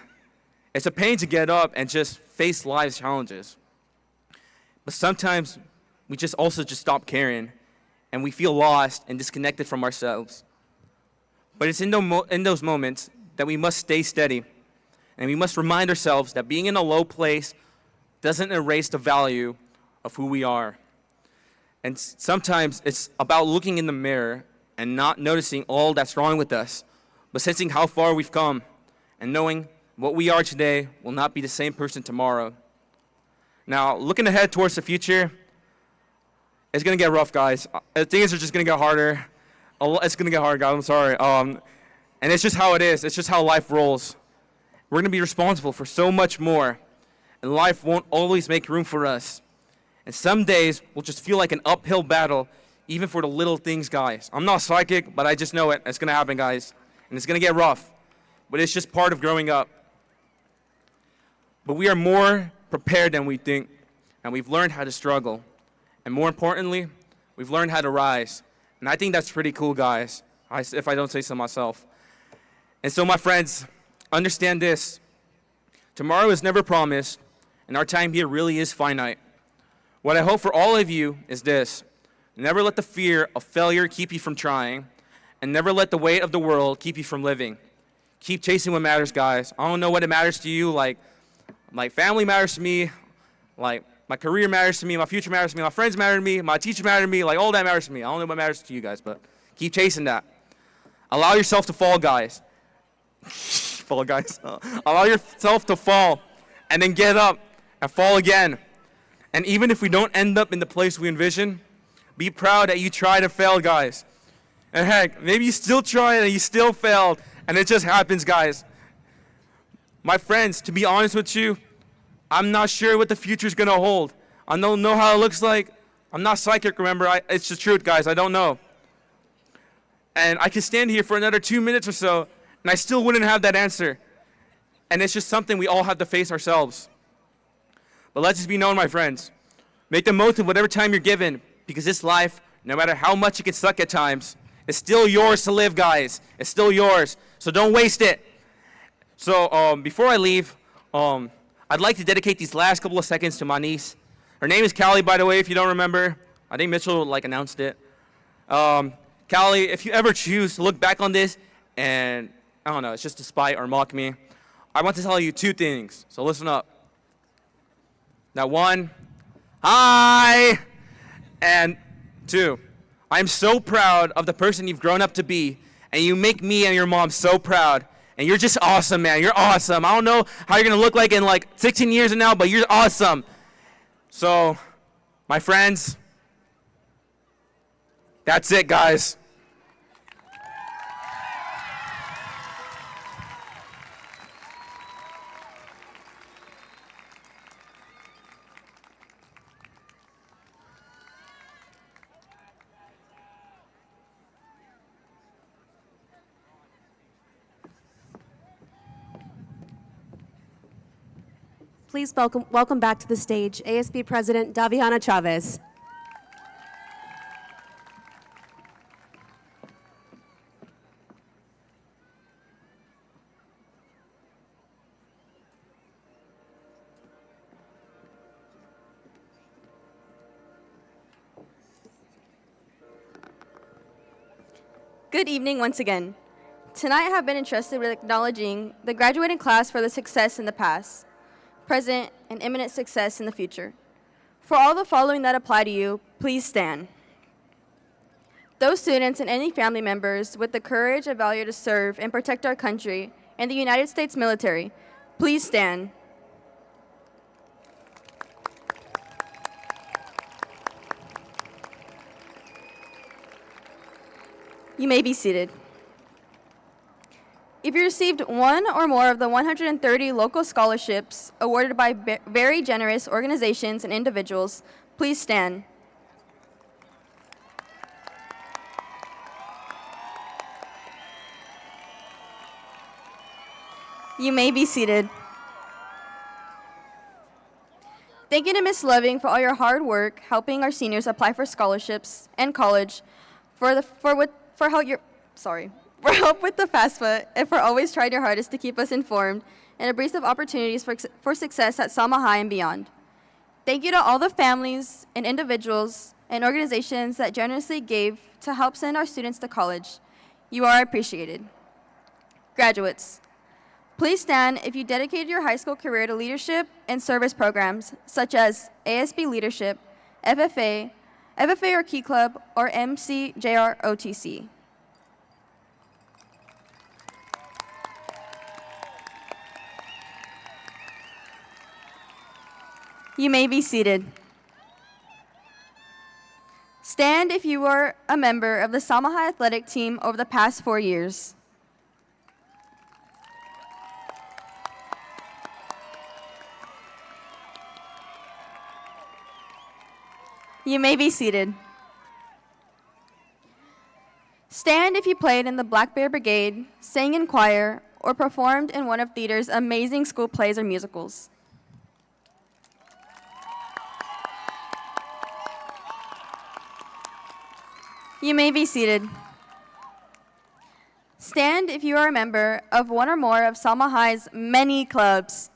it's a pain to get up and just face life's challenges. But sometimes we just also just stop caring, and we feel lost and disconnected from ourselves. But it's in those moments that we must stay steady, and we must remind ourselves that being in a low place doesn't erase the value of who we are. And sometimes it's about looking in the mirror and not noticing all that's wrong with us, but sensing how far we've come and knowing what we are today will not be the same person tomorrow. Now, looking ahead towards the future, it's going to get rough, guys. Things are just going to get harder. It's going to get hard, guys. I'm sorry. And it's just how it is. It's just how life rolls. We're going to be responsible for so much more, and life won't always make room for us. And some days will just feel like an uphill battle, even for the little things, guys. I'm not psychic, but I just know it. It's going to happen, guys. And it's going to get rough. But it's just part of growing up. But we are more prepared than we think, and we've learned how to struggle. And more importantly, we've learned how to rise. And I think that's pretty cool, guys, if I don't say so myself. And so, my friends, understand this. Tomorrow is never promised, and our time here really is finite. What I hope for all of you is this: never let the fear of failure keep you from trying, and never let the weight of the world keep you from living. Keep chasing what matters, guys. I don't know what it matters to you, like family matters to me, like my career matters to me, my future matters to me, my friends matter to me, my teacher matter to me, like all that matters to me. I don't know what matters to you guys, but keep chasing that. Allow yourself to fall, guys. Fall, guys. Allow yourself to fall, and then get up and fall again. And even if we don't end up in the place we envision, be proud that you tried and failed, guys. And heck, maybe you still tried and you still failed, and it just happens, guys. My friends, to be honest with you, I'm not sure what the future's gonna hold. I don't know how it looks like. I'm not psychic, remember? It's the truth, guys. I don't know. And I could stand here for another 2 minutes or so, and I still wouldn't have that answer. And it's just something we all have to face ourselves. But let's just be known, my friends. Make the most of whatever time you're given, because this life, no matter how much it can suck at times, is still yours to live, guys. It's still yours. So don't waste it. So before I leave, I'd like to dedicate these last couple of seconds to my niece. Her name is Callie, by the way, if you don't remember. I think Mitchell announced it. Callie, if you ever choose to look back on this and, I don't know, it's just to spite or mock me, I want to tell you two things. So listen up. Now, one, hi, and two, I'm so proud of the person you've grown up to be, and you make me and your mom so proud, and you're just awesome, man. You're awesome. I don't know how you're going to look like in like 16 years from now, but you're awesome. So, my friends, that's it, guys. Please welcome back to the stage ASB President Daviana Chavez. Good evening once again. Tonight I have been entrusted with acknowledging the graduating class for the success in the past, present, and imminent success in the future. For all the following that apply to you, please stand. Those students and any family members with the courage and value to serve and protect our country and the United States military, please stand. You may be seated. If you received one or more of the 130 local scholarships awarded by very generous organizations and individuals, please stand. You may be seated. Thank you to Ms. Loving for all your hard work helping our seniors apply for scholarships and college, for help with the FAFSA, and for always trying your hardest to keep us informed and abreast of opportunities for success at Selma High and beyond. Thank you to all the families and individuals and organizations that generously gave to help send our students to college. You are appreciated. Graduates, please stand if you dedicated your high school career to leadership and service programs such as ASB Leadership, FFA or Key Club, or MCJR OTC. You may be seated. Stand if you were a member of the Selma High athletic team over the past 4 years. You may be seated. Stand if you played in the Black Bear Brigade, sang in choir, or performed in one of theater's amazing school plays or musicals. You may be seated. Stand if you are a member of one or more of Selma High's many clubs.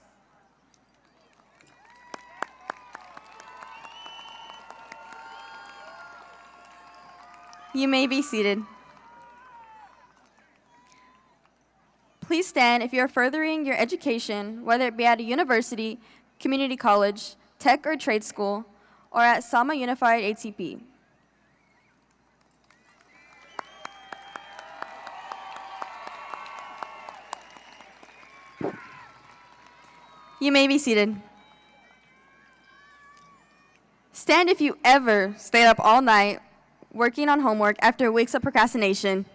You may be seated. Please stand if you are furthering your education, whether it be at a university, community college, tech or trade school, or at Selma Unified ATP. You may be seated. Stand if you ever stayed up all night working on homework after weeks of procrastination.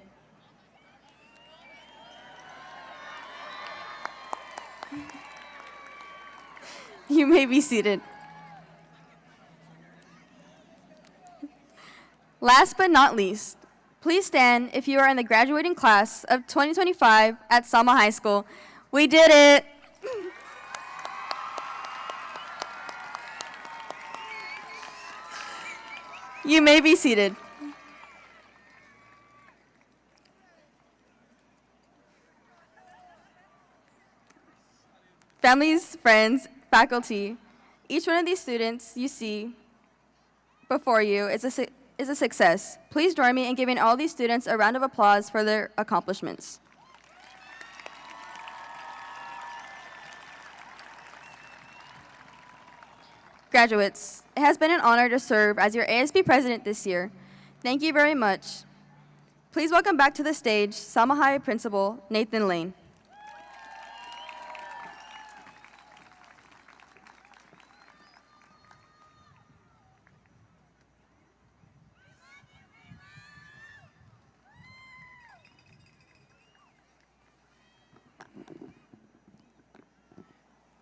You may be seated. Last but not least, please stand if you are in the graduating class of 2025 at Selma High School. We did it! You may be seated. Families, friends, faculty, each one of these students you see before you is a success. Please join me in giving all these students a round of applause for their accomplishments. Graduates, it has been an honor to serve as your ASB president this year. Thank you very much. Please welcome back to the stage Selma High Principal Nathan Lane.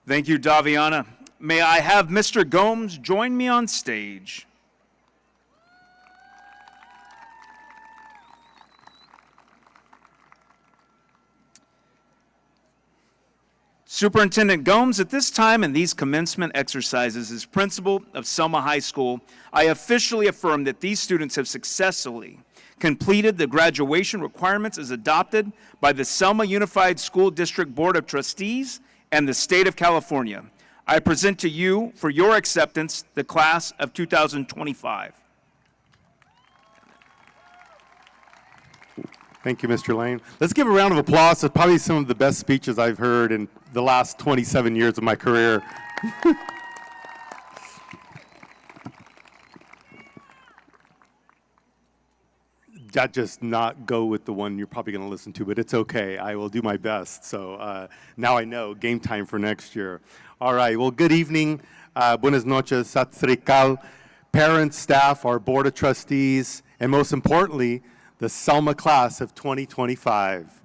Thank you, Daviana. May I have Mr. Gomes join me on stage? Superintendent Gomes, at this time in these commencement exercises as principal of Selma High School, I officially affirm that these students have successfully completed the graduation requirements as adopted by the Selma Unified School District Board of Trustees and the State of California. I present to you for your acceptance the class of 2025. Thank you, Mr. Lane. Let's give a round of applause. It's probably some of the best speeches I've heard in the last 27 years of my career. That just not go with the one you're probably going to listen to, but it's okay. I will do my best. So now I know, game time for next year. All right, well, good evening. Buenas noches, Sat Sri Akal, parents, staff, our board of trustees, and most importantly, the Selma class of 2025.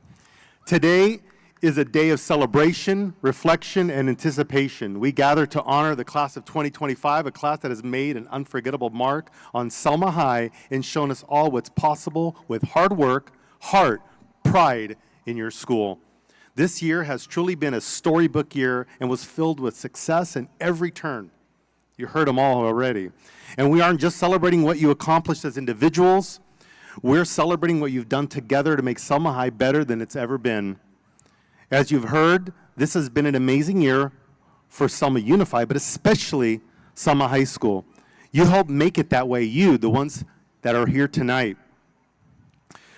Today is a day of celebration, reflection, and anticipation. We gather to honor the class of 2025, a class that has made an unforgettable mark on Selma High and shown us all what's possible with hard work, heart, pride in your school. This year has truly been a storybook year and was filled with success in every turn. You heard them all already. And we aren't just celebrating what you accomplished as individuals, we're celebrating what you've done together to make Selma High better than it's ever been. As you've heard, this has been an amazing year for Selma Unified, but especially Selma High School. You helped make it that way, you, the ones that are here tonight.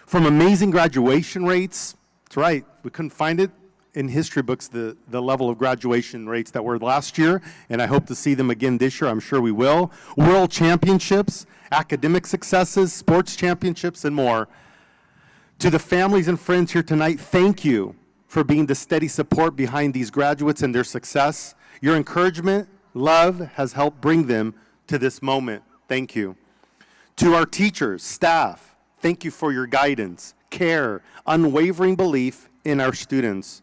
From amazing graduation rates, that's right, we couldn't find it in history books, the level of graduation rates that were last year, and I hope to see them again this year. I'm sure we will. World championships, academic successes, sports championships, and more. To the families and friends here tonight, thank you for being the steady support behind these graduates and their success. Your encouragement, love has helped bring them to this moment. Thank you. To our teachers, staff, thank you for your guidance, care, unwavering belief in our students.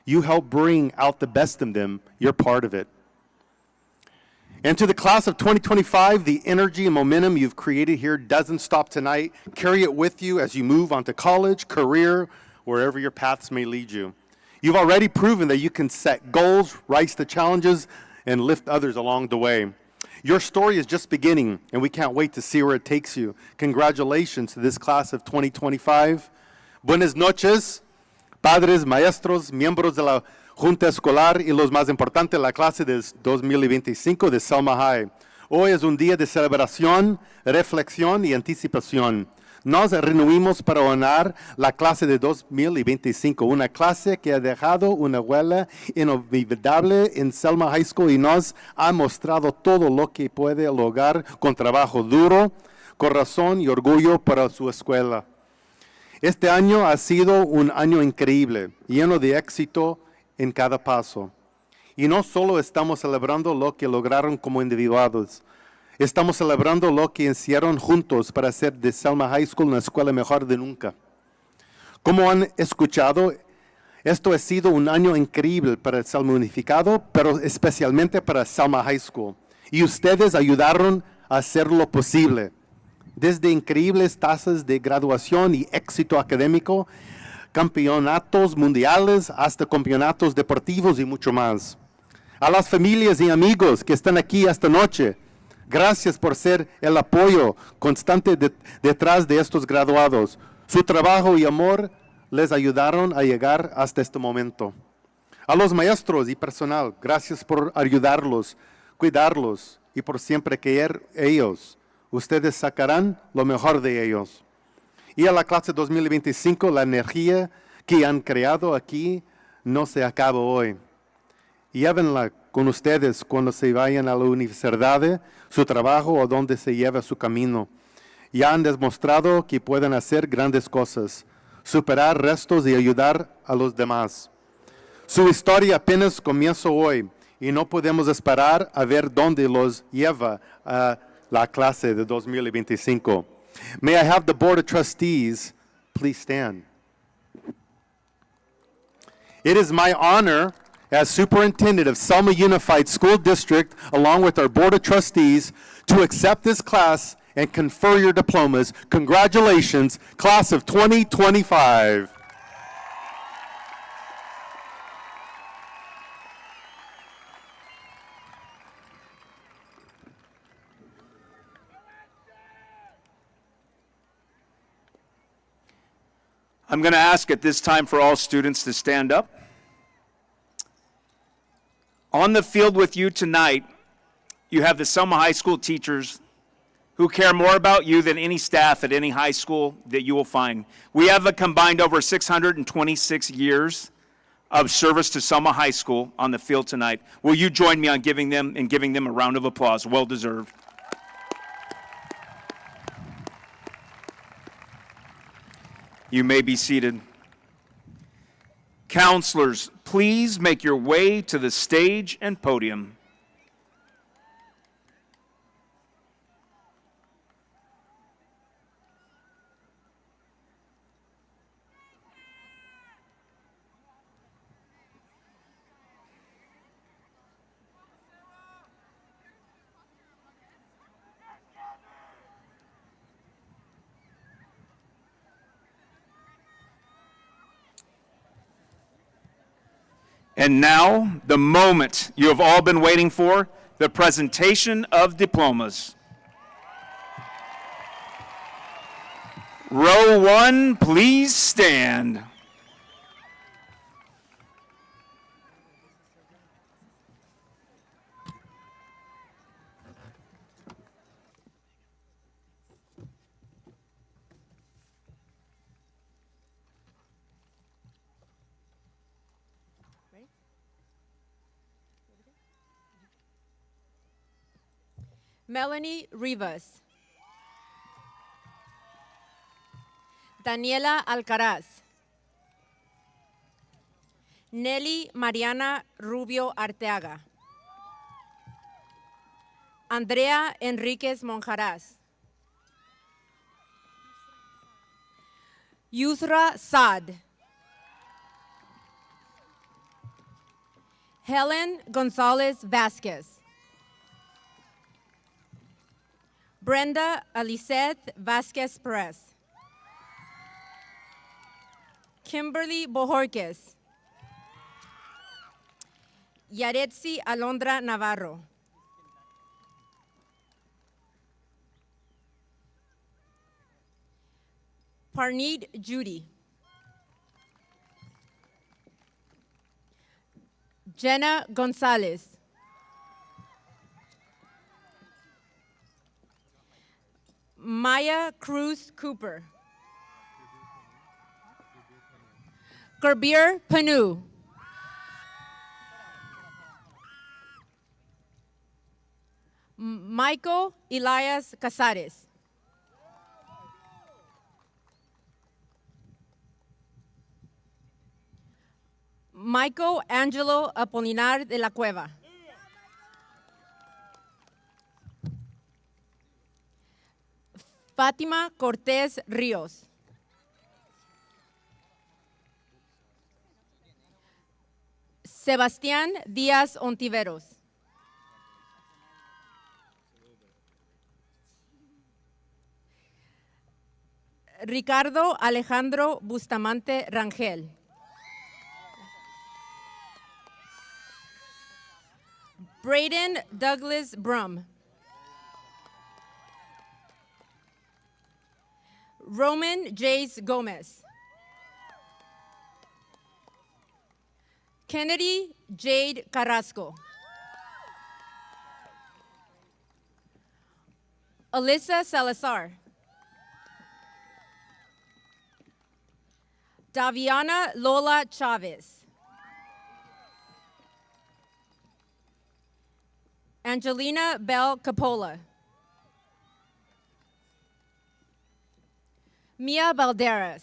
You help bring out the best in them. You're part of it. And to the class of 2025, the energy and momentum you've created here doesn't stop tonight. Carry it with you as you move on to college, career, wherever your paths may lead you. You've already proven that you can set goals, rise to challenges, and lift others along the way. Your story is just beginning, and we can't wait to see where it takes you. Congratulations to this class of 2025. Buenas noches, padres, maestros, miembros de la Junta Escolar y los más importantes, la clase de 2025 de Selma High. Hoy es un día de celebración, reflexión y anticipación. Nos reunimos para honrar la clase de 2025, una clase que ha dejado una huella inolvidable en Selma High School y nos ha mostrado todo lo que puede lograr con trabajo duro, corazón y orgullo para su escuela. Este año ha sido un año increíble, lleno de éxito en cada paso. Y no solo estamos celebrando lo que lograron como individuos, estamos celebrando lo que hicieron juntos para hacer de Selma High School una escuela mejor de nunca. Como han escuchado, esto ha sido un año increíble para el Selma Unificado, pero especialmente para Selma High School. Y ustedes ayudaron a hacerlo posible. Desde increíbles tasas de graduación y éxito académico, campeonatos mundiales hasta campeonatos deportivos y mucho más. A las familias y amigos que están aquí esta noche, gracias por ser el apoyo constante detrás de estos graduados. Su trabajo y amor les ayudaron a llegar hasta este momento. A los maestros y personal, gracias por ayudarlos, cuidarlos y por siempre querer ellos. Ustedes sacarán lo mejor de ellos. Y a la clase 2025, la energía que han creado aquí no se acaba hoy. Llévenla con ustedes cuando se vayan a la universidad, su trabajo o donde se lleve su camino. Ya han demostrado que pueden hacer grandes cosas, superar restos y ayudar a los demás. Su historia apenas comienza hoy y no podemos esperar a ver dónde los lleva a la clase de 2025. May I have the Board of Trustees please stand. It is my honor as Superintendent of Selma Unified School District, along with our Board of Trustees, to accept this class and confer your diplomas. Congratulations, class of 2025. I'm going to ask at this time for all students to stand up. On the field with you tonight, you have the Selma High School teachers who care more about you than any staff at any high school that you will find. We have a combined over 626 years of service to Selma High School on the field tonight. Will you join me on giving them a round of applause? Well deserved. You may be seated. Counselors, please make your way to the stage and podium. And now, the moment you have all been waiting for, the presentation of diplomas. Row 1, please stand. Melanie Rivas. Daniela Alcaraz. Nelly Mariana Rubio Arteaga. Andrea Enriquez Monjaraz. Yusra Saad. Helen Gonzalez Vasquez. Brenda Alicet Vasquez Perez. Kimberly Bojorquez. Yaretsi Alondra Navarro. Parneed Judy. Jenna Gonzalez. Maya Cruz Cooper. Gerbir Panu. Michael Elias Casares. Michael Angelo Apolinar de la Cueva. Fátima Cortés Ríos. Sebastián Díaz Ontiveros. Ricardo Alejandro Bustamante Rangel. Braden Douglas Brum. Roman Jace Gomez. Kennedy Jade Carrasco. Alyssa Salazar. Daviana Lola Chavez. Angelina Bell Capola. Mia Valderas.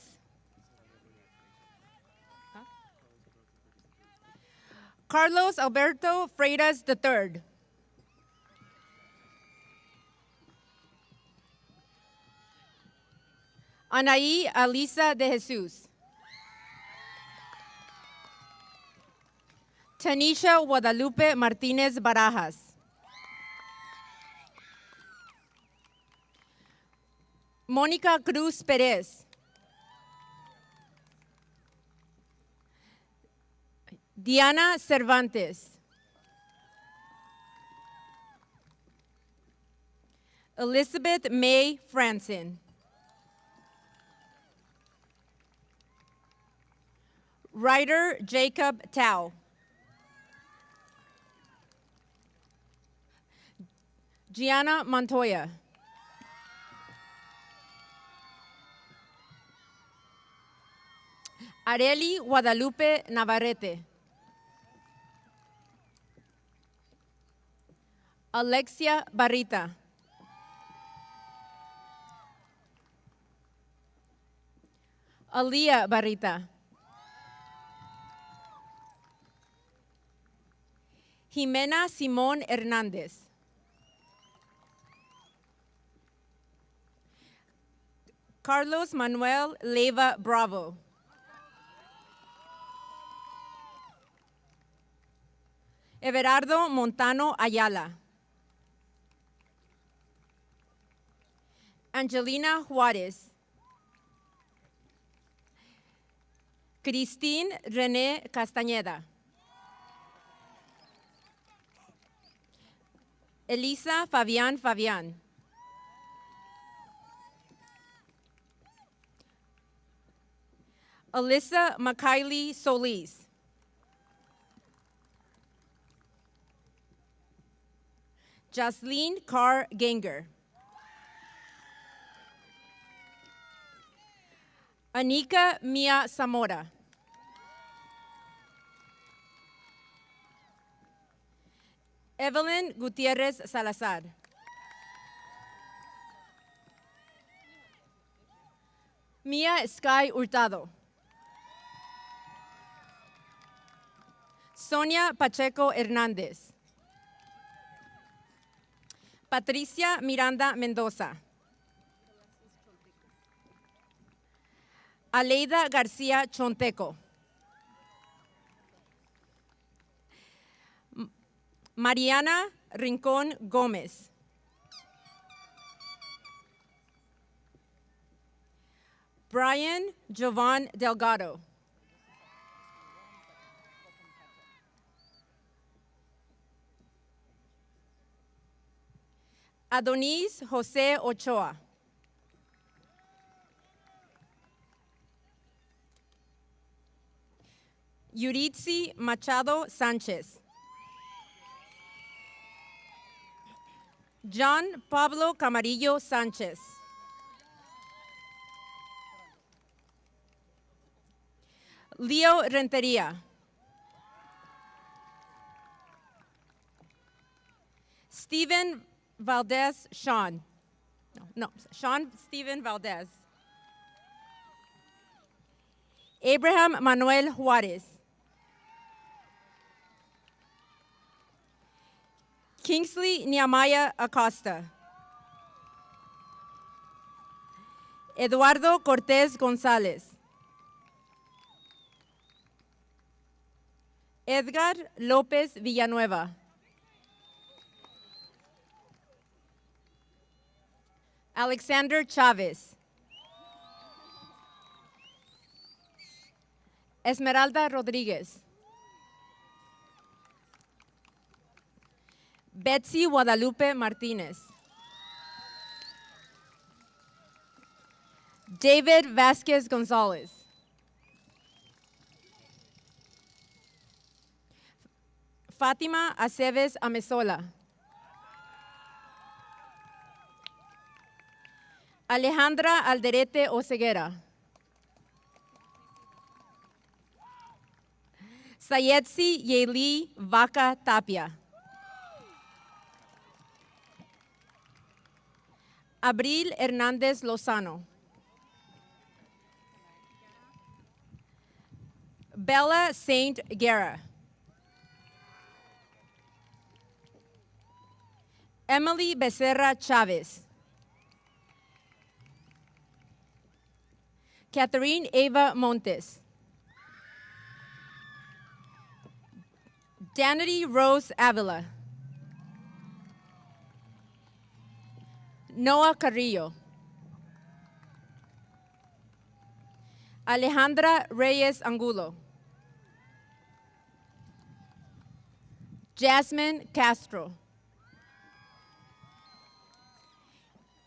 Carlos Alberto Freitas III. Anaí Alisa de Jesus. Tanisha Guadalupe Martinez Barajas. Mónica Cruz Pérez. Diana Cervantes. Elizabeth May Franson. Ryder Jacob Tao. Gianna Montoya. Areli Guadalupe Navarrete. Alexia Barrita. Alia Barrita. Jimena Simón Hernández. Carlos Manuel Leiva Bravo. Everardo Montano Ayala. Angelina Juárez. Christine René Castañeda. Elisa Fabián Fabián. Alyssa Makaili Solis. Jocelyn Carr Ganger. Anika Mia Zamora. Evelyn Gutierrez Salazar. Mia Sky Hurtado. Sonia Pacheco Hernández. Patricia Miranda Mendoza. Aleida García Chonteco. Mariana Rincón Gómez. Brian Jovan Delgado. Adonis José Ochoa. Yuritsi Machado Sánchez. John Pablo Camarillo Sánchez. Leo Rentería. Stephen Valdez Sean. Sean Stephen Valdez. Abraham Manuel Juárez. Kingsley Nehemiah Acosta. Eduardo Cortés González. Edgar López Villanueva. Alexander Chávez. Esmeralda Rodríguez. Betsy Guadalupe Martínez. David Vasquez Gonzalez. Fátima Aceves Amezola. Alejandra Alderete Oseguera. Sayetsi Yeli Vaca Tapia. Abril Hernández Lozano. Bella Saint Guerra. Emily Becerra Chavez. Catherine Ava Montes. Danity Rose Avila. Noah Carrillo. Alejandra Reyes Angulo. Jasmine Castro.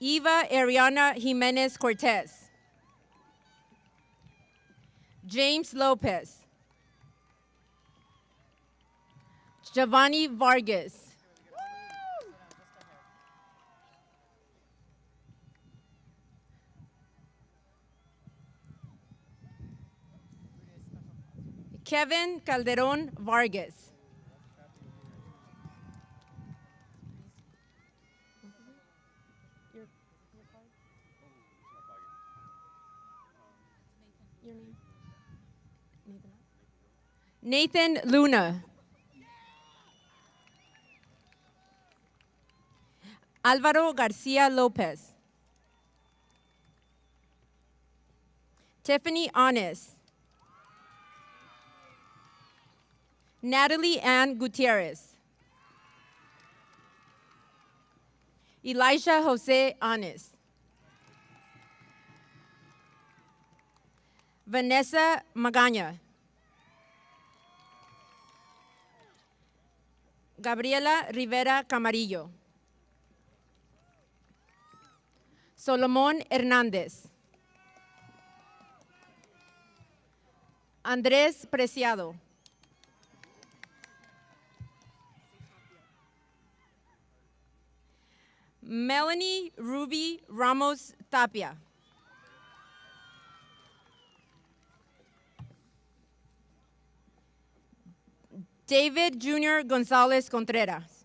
Eva Ariana Jimenez Cortez. James Lopez. Giovanni Vargas. Kevin Calderon Vargas. Nathan Luna. Alvaro Garcia Lopez. Tiffany Honest. Natalie Ann Gutierrez. Elijah Jose Honest. Vanessa Magaña. Gabriela Rivera Camarillo. Solomon Hernández. Andrés Preciado. Melanie Ruby Ramos Tapia. David Jr. Gonzalez Contreras.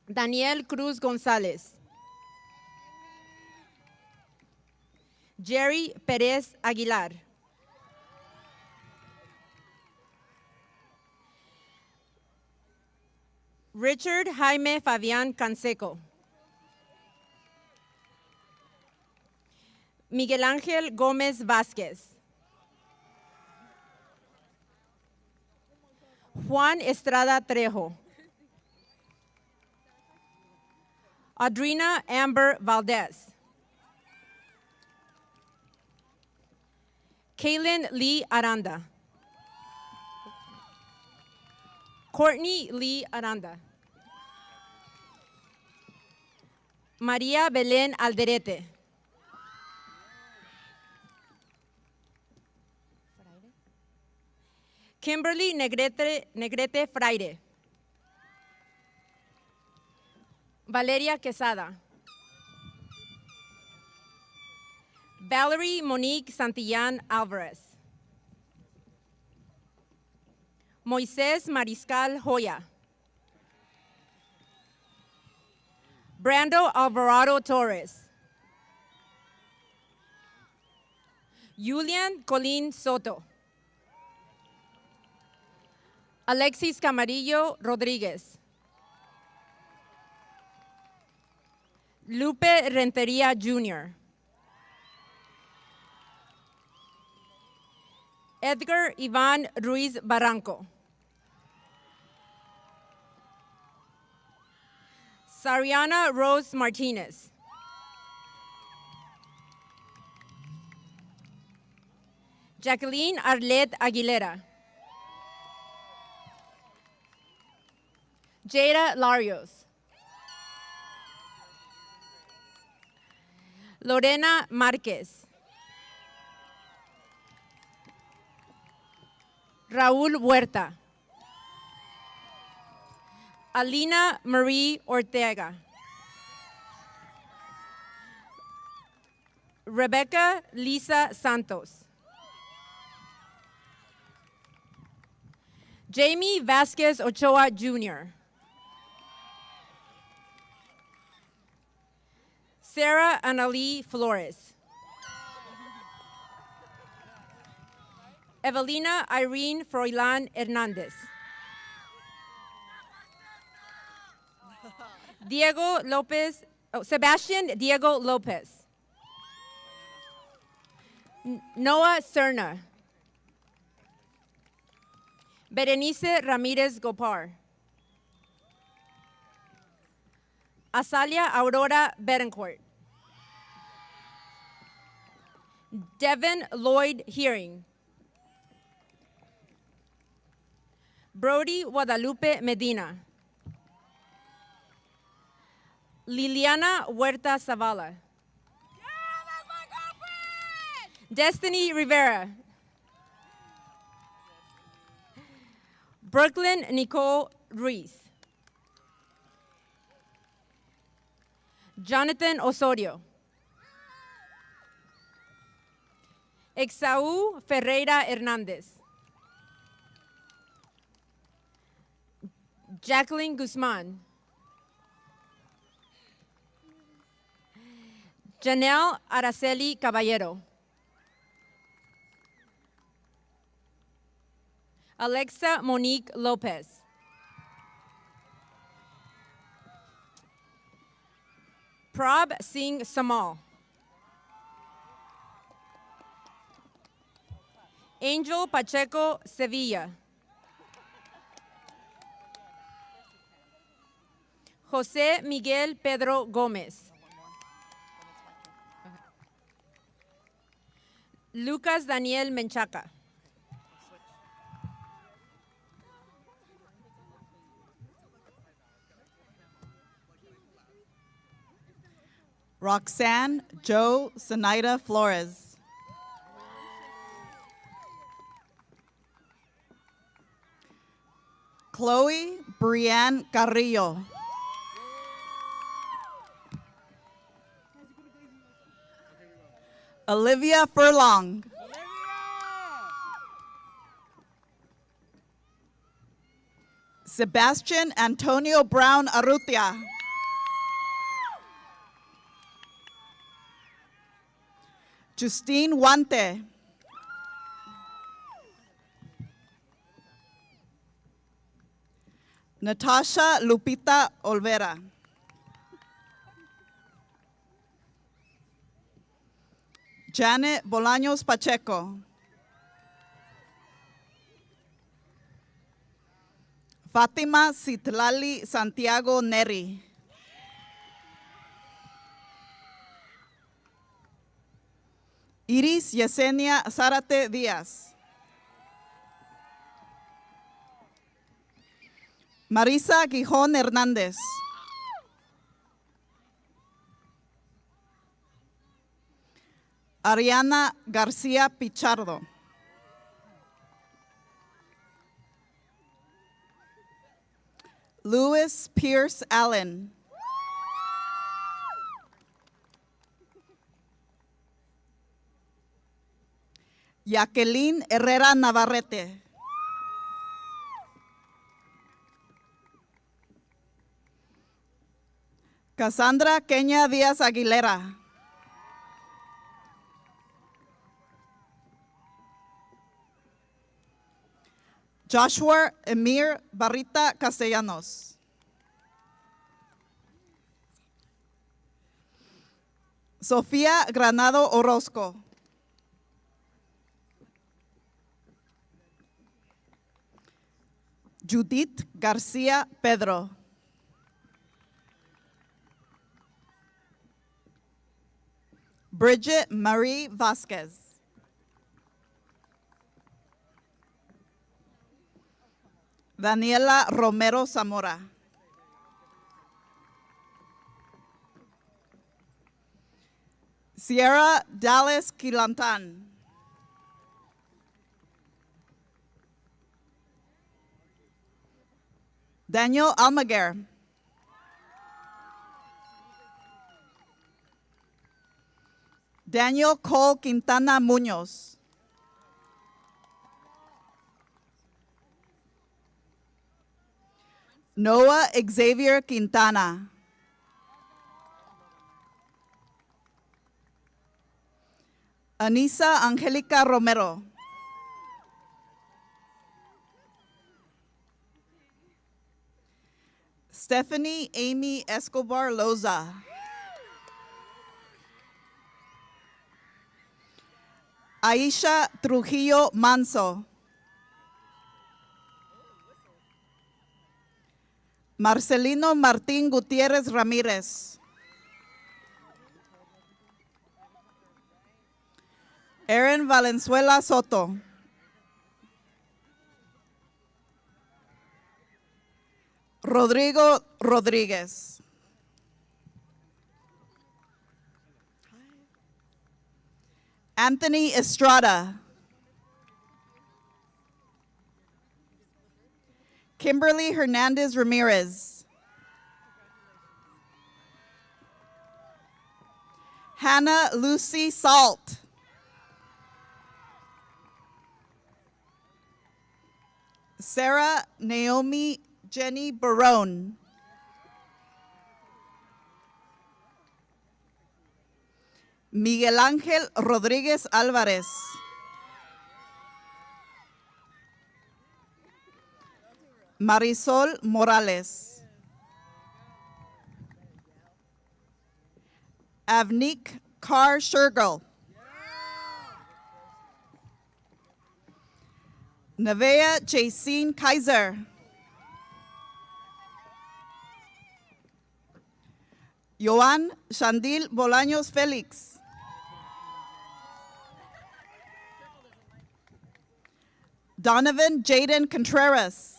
Daniel Cruz González. Jerry Pérez Aguilar. Richard Jaime Fabián Canseco. Miguel Ángel Gómez Vázquez. Juan Estrada Trejo. Adrina Amber Valdez. Kaylin Lee Aranda. Courtney Lee Aranda. María Belén Alderete. Kimberly Negrete Fraire. Valeria Quesada. Valerie Monique Santillán Alvarez. Moisés Mariscal Joya. Brando Alvarado Torres. Julian Colín Soto. Alexis Camarillo Rodríguez. Lupe Rentería Jr. Edgar Iván Ruiz Barranco. Sariana Rose Martinez. Jacqueline Arlette Aguilera. Jada Larios. Lorena Márquez. Raúl Huerta. Alina Marie Ortega. Rebecca Lisa Santos. Jamie Vasquez Ochoa Jr. Sarah Analí Flores. Evelina Irene Froilán Hernández. Sebastian Diego Lopez. Noah Cerna. Berenice Ramírez Gopar. Azalia Aurora Betancourt. Devin Lloyd Hearing. Brody Guadalupe Medina. Liliana Huerta Zavala. Destiny Rivera. Brooklyn Nicole Ruiz. Jonathan Osorio. Exaú Ferreira Hernández. Jacqueline Guzman. Janelle Araceli Caballero. Alexa Monique Lopez. Prab Singh Samal. Angel Pacheco Sevilla. José Miguel Pedro Gómez. Lucas Daniel Menchaca. Roxanne Joe Zenaida Flores. Chloe Brianne Carrillo. Olivia Furlong. Sebastian Antonio Brown Arrutia. Justine Wante. Natasha Lupita Olvera. Janet Bolaños Pacheco. Fátima Citlali Santiago Neri. Iris Yesenia Zárate Díaz. Marisa Gijón Hernández. Ariana García Pichardo. Louis Pierce Allen. Jacqueline Herrera Navarrete. Cassandra Kenya Díaz Aguilera. Joshua Emir Barrita Castellanos. Sofía Granado Orozco. Judith García Pedro. Bridget Marie Vasquez. Daniela Romero Zamora. Sierra Dallas Quilantan. Daniel Almaguer. Daniel Cole Quintana Muñoz. Noah Xavier Quintana. Anisa Angelica Romero. Stephanie Amy Escobar Loza. Aisha Trujillo Manso. Marcelino Martín Gutiérrez Ramírez. Aaron Valenzuela Soto. Rodrigo Rodríguez. Anthony Estrada. Kimberly Hernandez Ramirez. Hannah Lucy Salt. Sarah Naomi Jenny Barone. Miguel Ángel Rodríguez Álvarez. Marisol Morales. Avnik Carr Shergill. Nevea Jacine Kaiser. Joan Shandil Bolaños Felix. Donovan Jaden Contreras.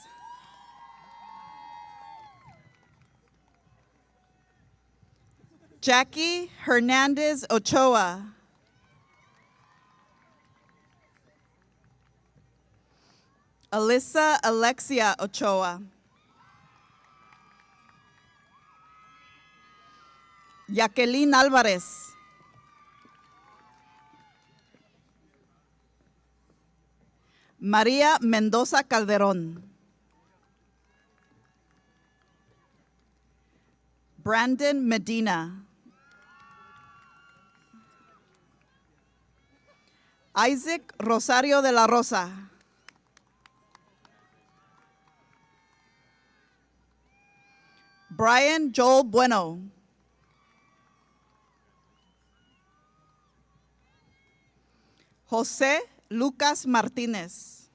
Jackie Hernandez Ochoa. Alyssa Alexia Ochoa. Jacqueline Alvarez. María Mendoza Calderón. Brandon Medina. Isaac Rosario de la Rosa. Brian Joel Bueno. José Lucas Martínez.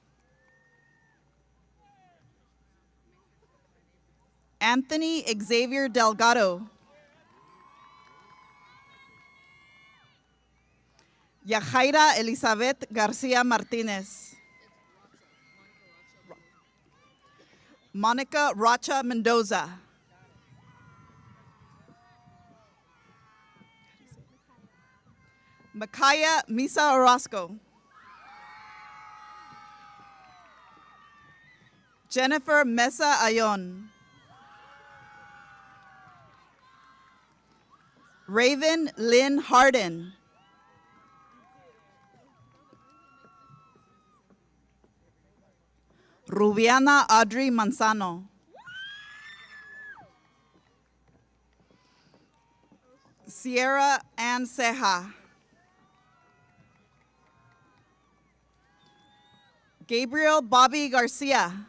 Anthony Xavier Delgado. Yajaira Elizabeth García Martínez. Monica Rocha Mendoza. Makaya Misa Orozco. Jennifer Mesa Ayon. Raven Lynn Harden. Rubiana Audrey Manzano. Sierra Ann Ceja. Gabriel Bobby Garcia.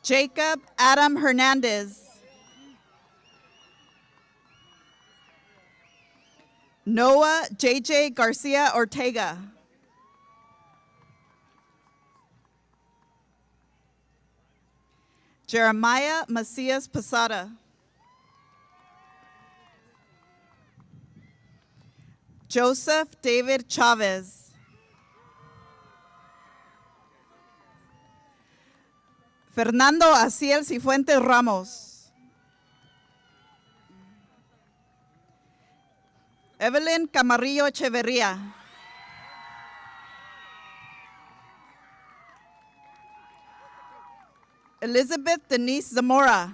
Jacob Adam Hernandez. Noah JJ Garcia Ortega. Jeremiah Macias Posada. Joseph David Chavez. Fernando Aciel Cifuentes Ramos. Evelyn Camarillo Echeverría. Elizabeth Denise Zamora.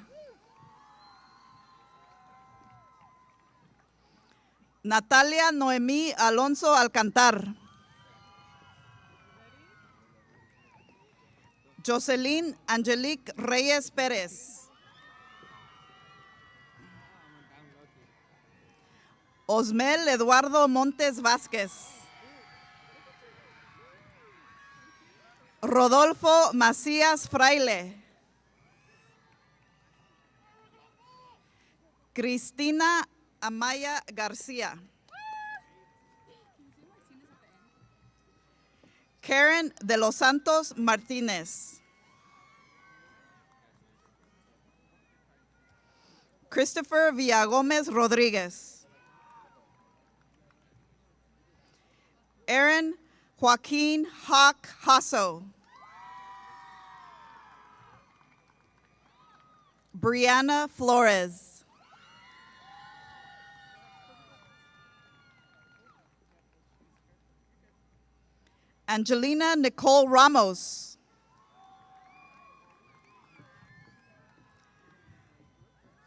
Natalia Noemí Alonso Alcantar. Jocelyn Angelique Reyes Pérez. Osmel Eduardo Montes Vázquez. Rodolfo Macías Fraile. Cristina Amaya García. Karen de los Santos Martínez. Christopher Villagómez Rodríguez. Aaron Joaquin Hawk Hasso. Brianna Flores. Angelina Nicole Ramos.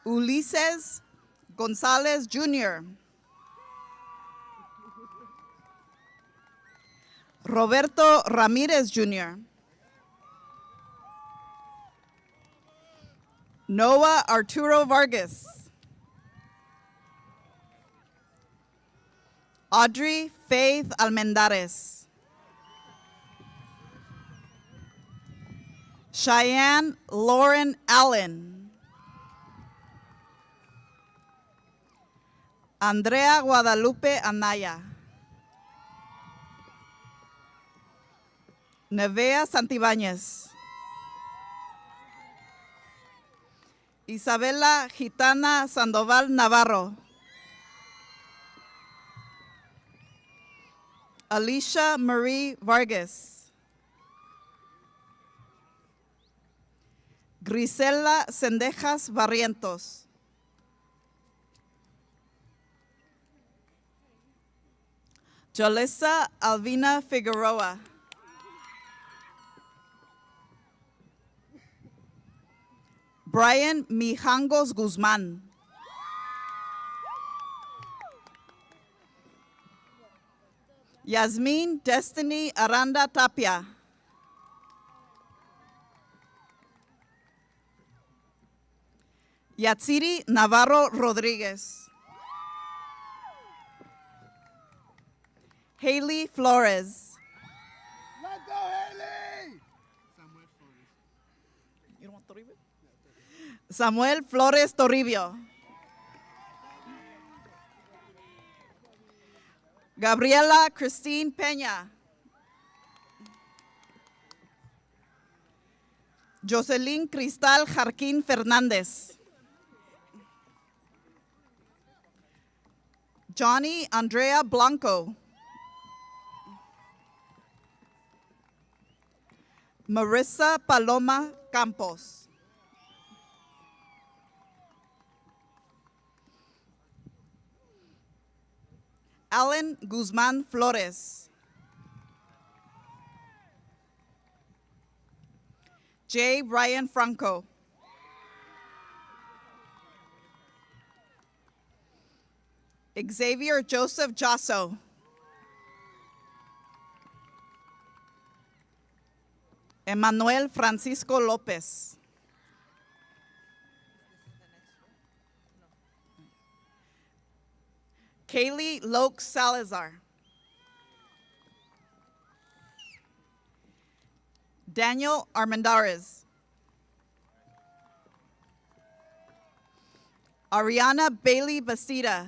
Ulises Gonzalez Jr. Roberto Ramirez Jr. Noah Arturo Vargas. Audrey Faith Almendares. Cheyenne Lauren Allen. Andrea Guadalupe Anaya. Nevea Santibáñez. Isabela Gitana Sandoval Navarro. Alicia Marie Vargas. Grisela Sendejas Barrientos. Jalissa Alvina Figueroa. Brian Mijangos Guzman. Yasmin Destiny Aranda Tapia. Yatsiri Navarro Rodriguez. Haley Flores. Let's go, Haley! You don't want Toribio? Samuel Flores Toribio. Gabriela Christine Peña. Jocelyn Cristal Jarquín Fernández. Johnny Andrea Blanco. Marissa Paloma Campos. Alan Guzman Flores. J. Ryan Franco. Xavier Joseph Jasso. Emmanuel Francisco Lopez. Kaylee Loke Salazar. Daniel Armendariz. Ariana Bailey Bastida.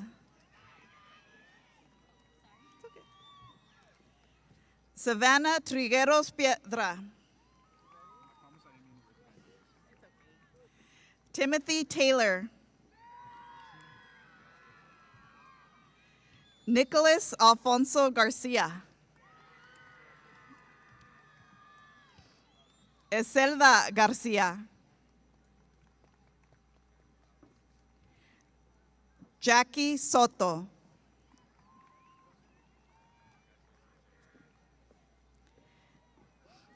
Savannah Trigueros Piedra. Timothy Taylor. Nicholas Alfonso Garcia. Eselda Garcia. Jackie Soto.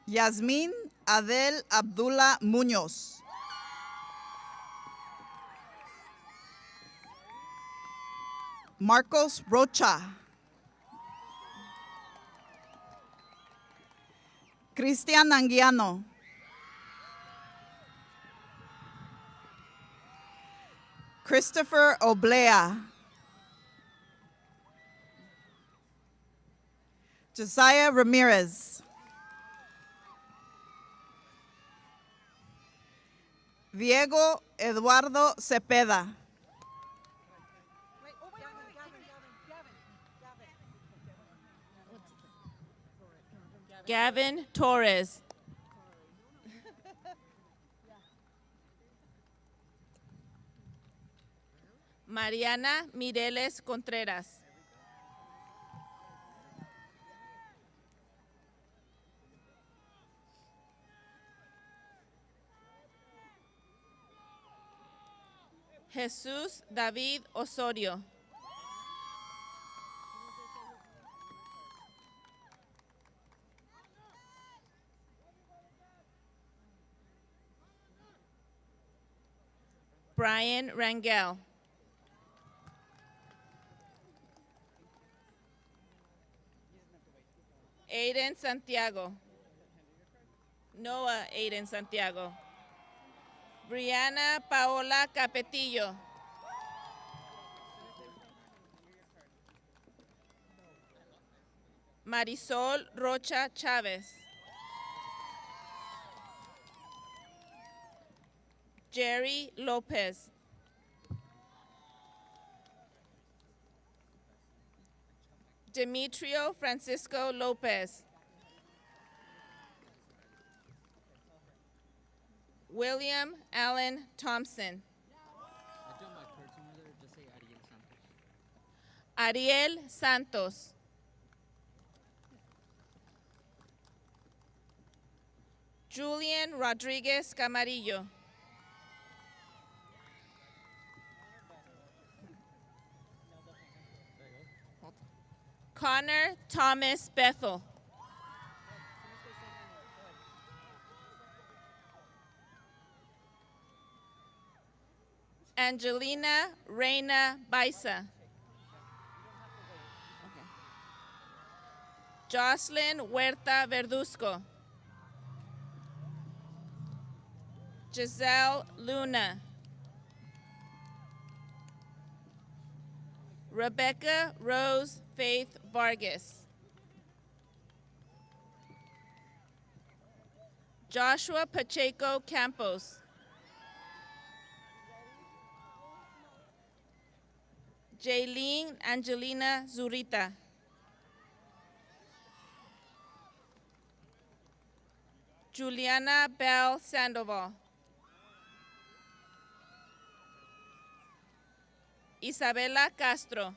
Yasmin Adel Abdullah Muñoz. Marcos Rocha. Cristian Anguiano. Christopher Oblea. Josiah Ramirez. Diego Eduardo Cepeda. Gavin Torres. Mariana Mireles Contreras. Jesús David Osorio. Brian Rangel. Aiden Santiago. Noah Aiden Santiago. Brianna Paola Capetillo. Marisol Rocha Chavez. Jerry Lopez. Demetrio Francisco Lopez. William Allen Thompson. Ariel Santos. Julian Rodriguez Camarillo. Connor Thomas Bethel. Angelina Reina Baisa. Jocelyn Huerta Verduzco. Giselle Luna. Rebecca Rose Faith Vargas. Joshua Pacheco Campos. Jaylene Angelina Zurita. Juliana Bell Sandoval. Isabella Castro.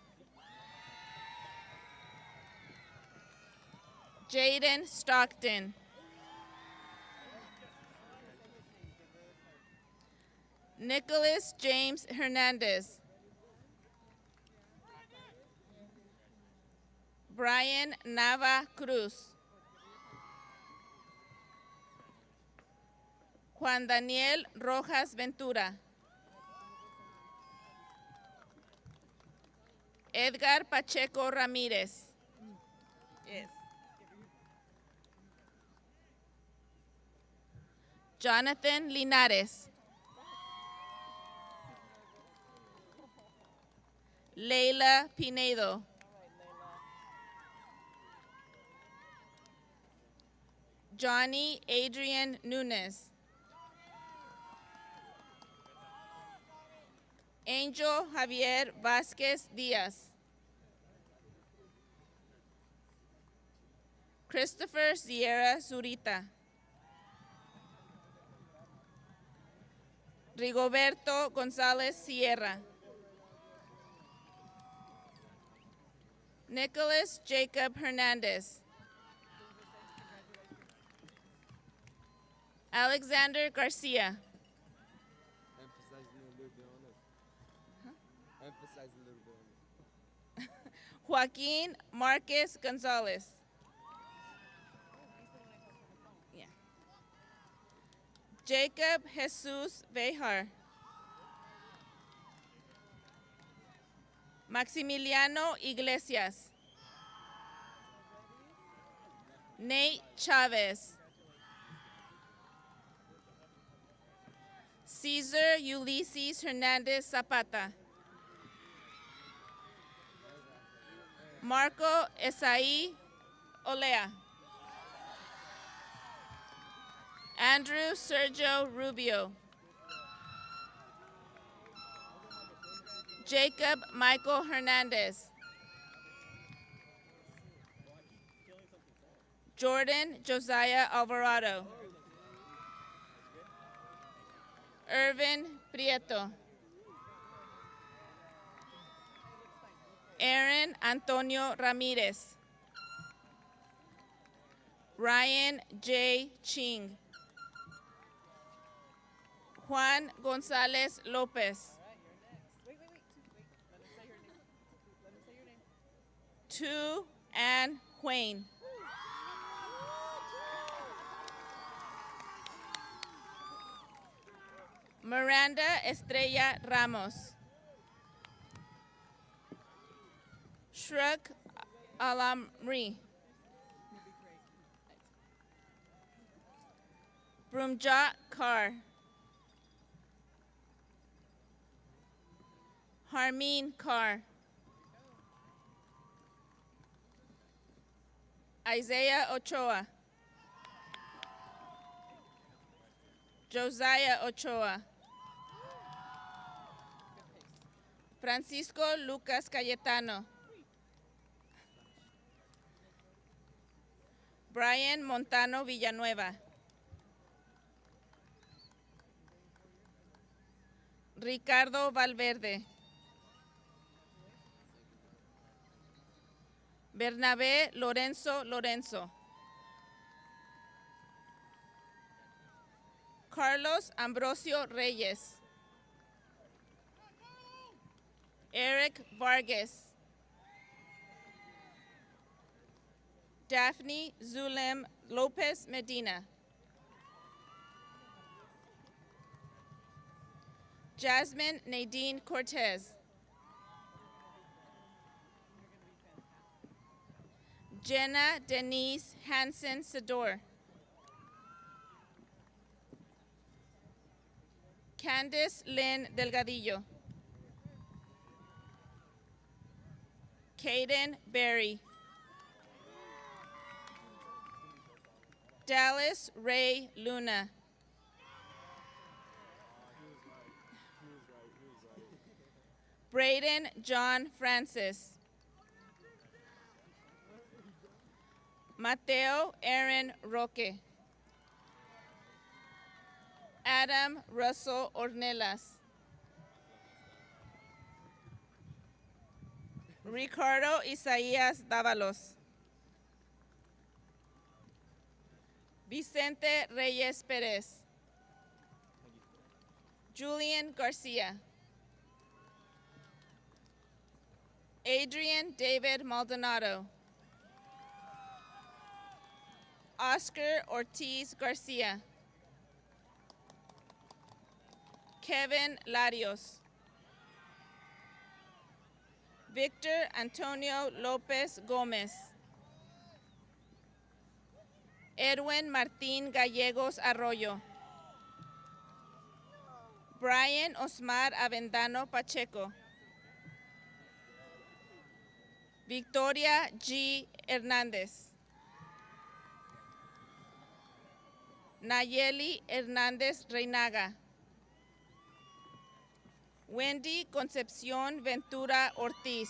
Jaden Stockton. Nicholas James Hernandez. Brian Nava Cruz. Juan Daniel Rojas Ventura. Edgar Pacheco Ramírez. Yes. Jonathan Linares. Leila Pinedo. Johnny Adrian Nunes. Angel Javier Vasquez Diaz. Christopher Sierra Zurita. Rigoberto González Sierra. Nicholas Jacob Hernandez. Alexander Garcia. Joaquin Marquez Gonzalez. Yeah. Jacob Jesus Vejar. Maximiliano Iglesias. Nate Chavez. Cesar Ulysses Hernandez Zapata. Marco Esai Olea. Andrew Sergio Rubio. Jacob Michael Hernandez. Jordan Josiah Alvarado. Irvin Prieto. Aaron Antonio Ramirez. Ryan J. Ching. Juan González López. Tu Ann Huane. Miranda Estrella Ramos. Shruk Alamri. Brumjot Kar. Harmeen Kar. Isaiah Ochoa. Josiah Ochoa. Francisco Lucas Cayetano. Brian Montano Villanueva. Ricardo Valverde. Bernabé Lorenzo Lorenzo. Carlos Ambrosio Reyes. Eric Vargas. Daphne Zulem Lopez Medina. Jasmine Nadine Cortez. Jenna Denise Hansen Sador. Candice Lynn Delgadillo. Caden Berry. Dallas Ray Luna. Braden John Francis. Mateo Aaron Roque. Adam Russell Ornelas. Ricardo Isaías Dávalos. Vicente Reyes Pérez. Julian Garcia. Adrian David Maldonado. Oscar Ortiz Garcia. Kevin Larios. Victor Antonio Lopez Gómez. Edwin Martín Gallegos Arroyo. Brian Osmar Avendano Pacheco. Victoria G. Hernández. Nayeli Hernández Reinaga. Wendy Concepción Ventura Ortiz.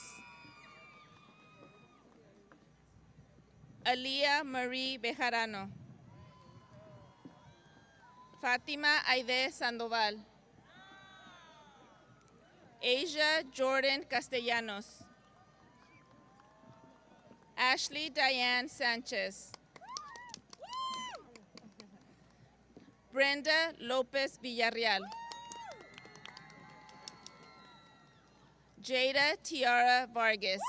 Alía Marie Bejarano. Fátima Aide Sandoval. Asia Jordan Castellanos. Ashley Diane Sanchez. Brenda Lopez Villarreal. Jada Tiara Vargas.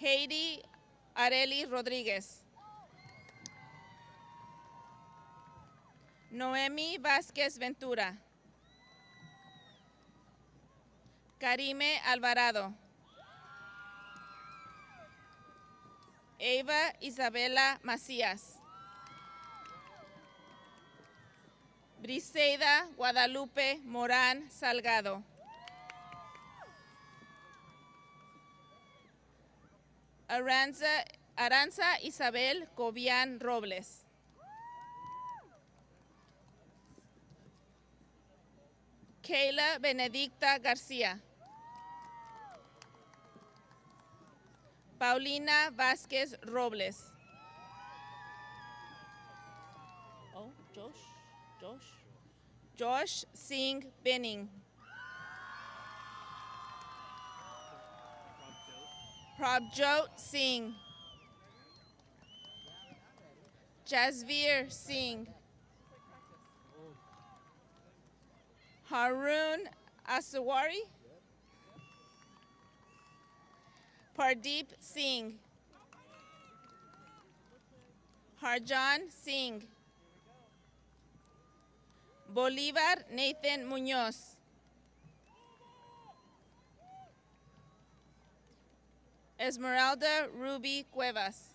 Heidi Areli Rodríguez. Noemi Vázquez Ventura. Karime Alvarado. Eva Isabela Macías. Briseida Guadalupe Morán Salgado. Aranza Isabel Cobian Robles. Kayla Benedicta García. Paulina Vázquez Robles. Oh, Josh Singh Benning. Prabjot Singh. Jasveer Singh. Harun Asawari. Pardeep Singh. Harjan Singh. Bolivar Nathan Munoz. Esmeralda Ruby Cuevas.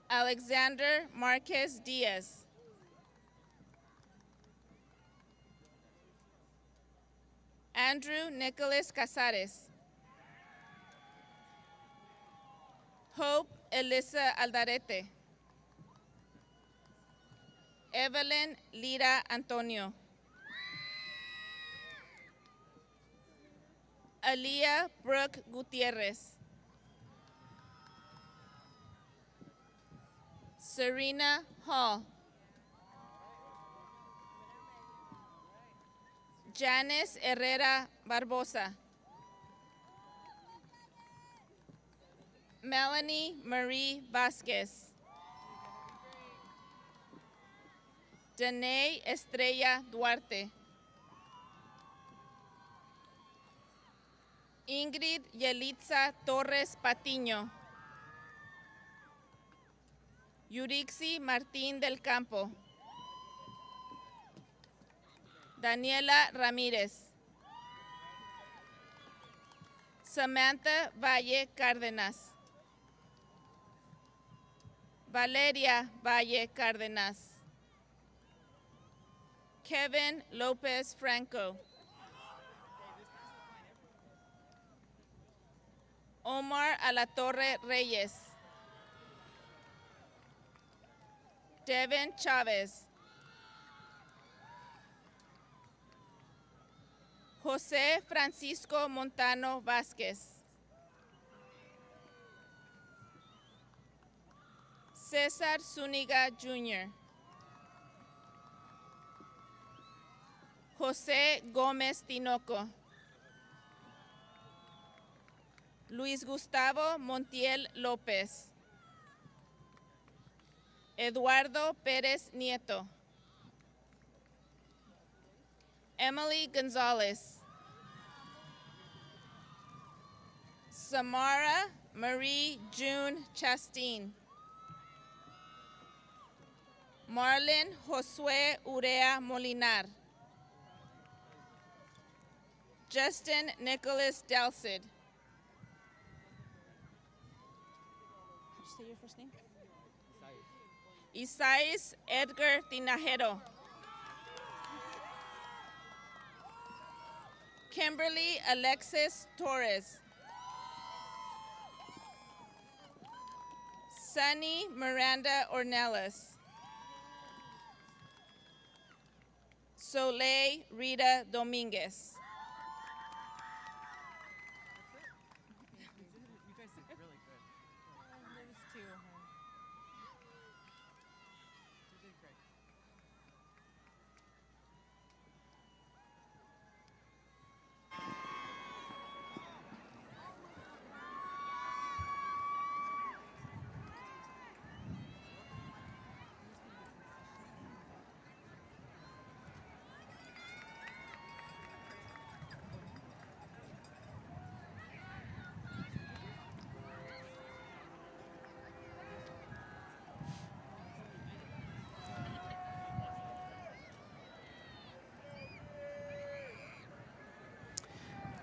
Alexander Marquez Diaz. Andrew Nicholas Casares. Hope Elisa Aldarete. Evelyn Lira Antonio. Aliyah Brooke Gutierrez. Serena Hall. Janice Herrera Barbosa. Melanie Marie Vasquez. Danae Estrella Duarte. Ingrid Yelitza Torres Patiño. Yurixi Martín del Campo. Daniela Ramírez. Samantha Valle Cárdenas. Valeria Valle Cárdenas. Kevin López Franco. Omar Alatorre Reyes. Devin Chavez. José Francisco Montano Vázquez. César Zúñiga Jr. José Gómez Tinoco. Luis Gustavo Montiel López. Eduardo Pérez Nieto. Emily Gonzalez. Samara Marie June Chastain. Marlon Josué Urea Molinar. Justin Nicholas Delcid. How'd you say your first name? Isais Edgar Tinajero. Kimberly Alexis Torres. Sunny Miranda Ornelas. Soleil Rita Dominguez.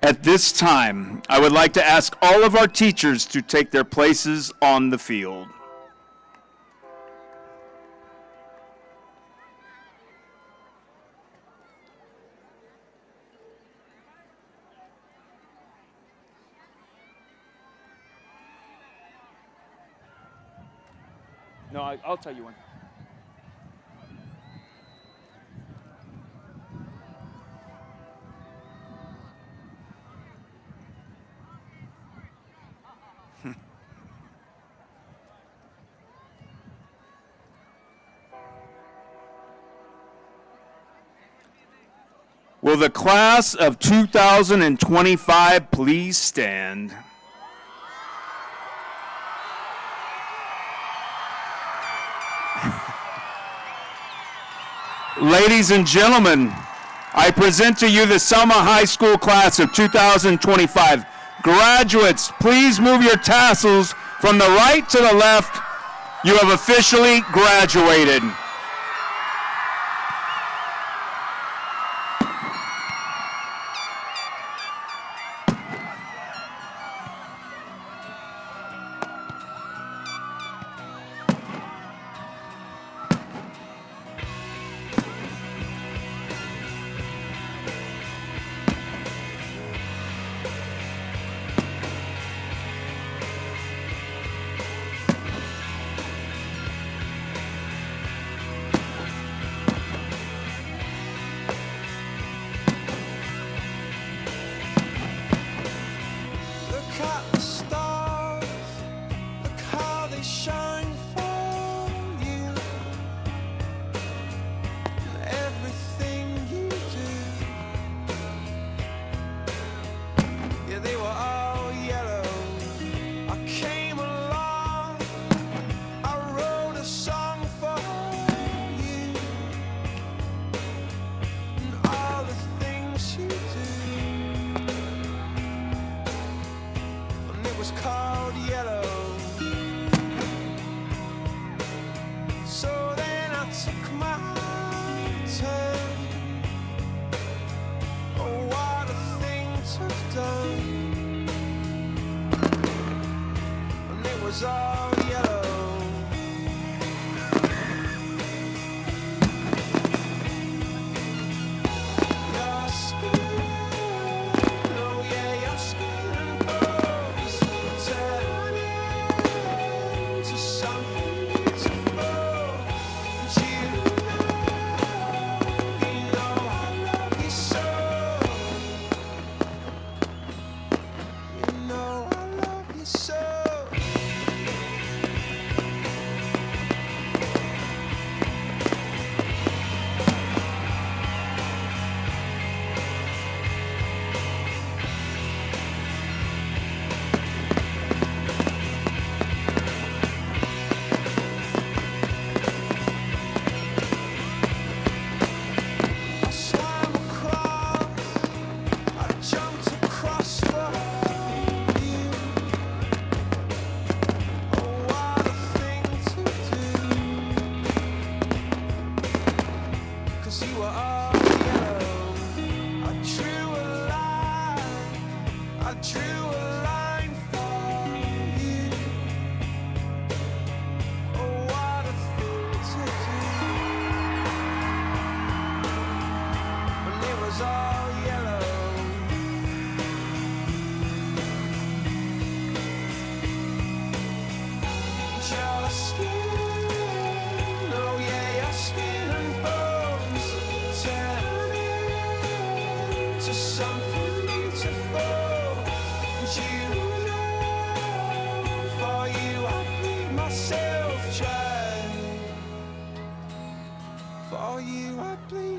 At this time, I would like to ask all of our teachers to take their places on the field. No, I'll tell you one. Will the class of 2025 please stand? Ladies and gentlemen, I present to you the Selma High School class of 2025. Graduates, please move your tassels from the right to the left. You have officially graduated.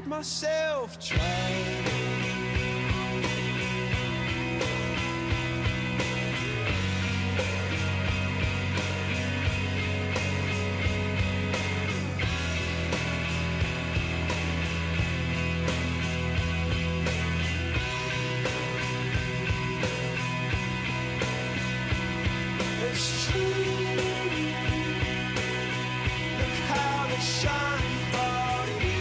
Myself trying. It's true. Look how they shine for you.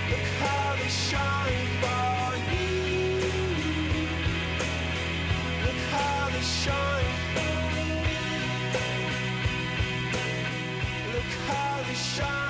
Look how they shine for you. Look how they shine for you. Look how they shine.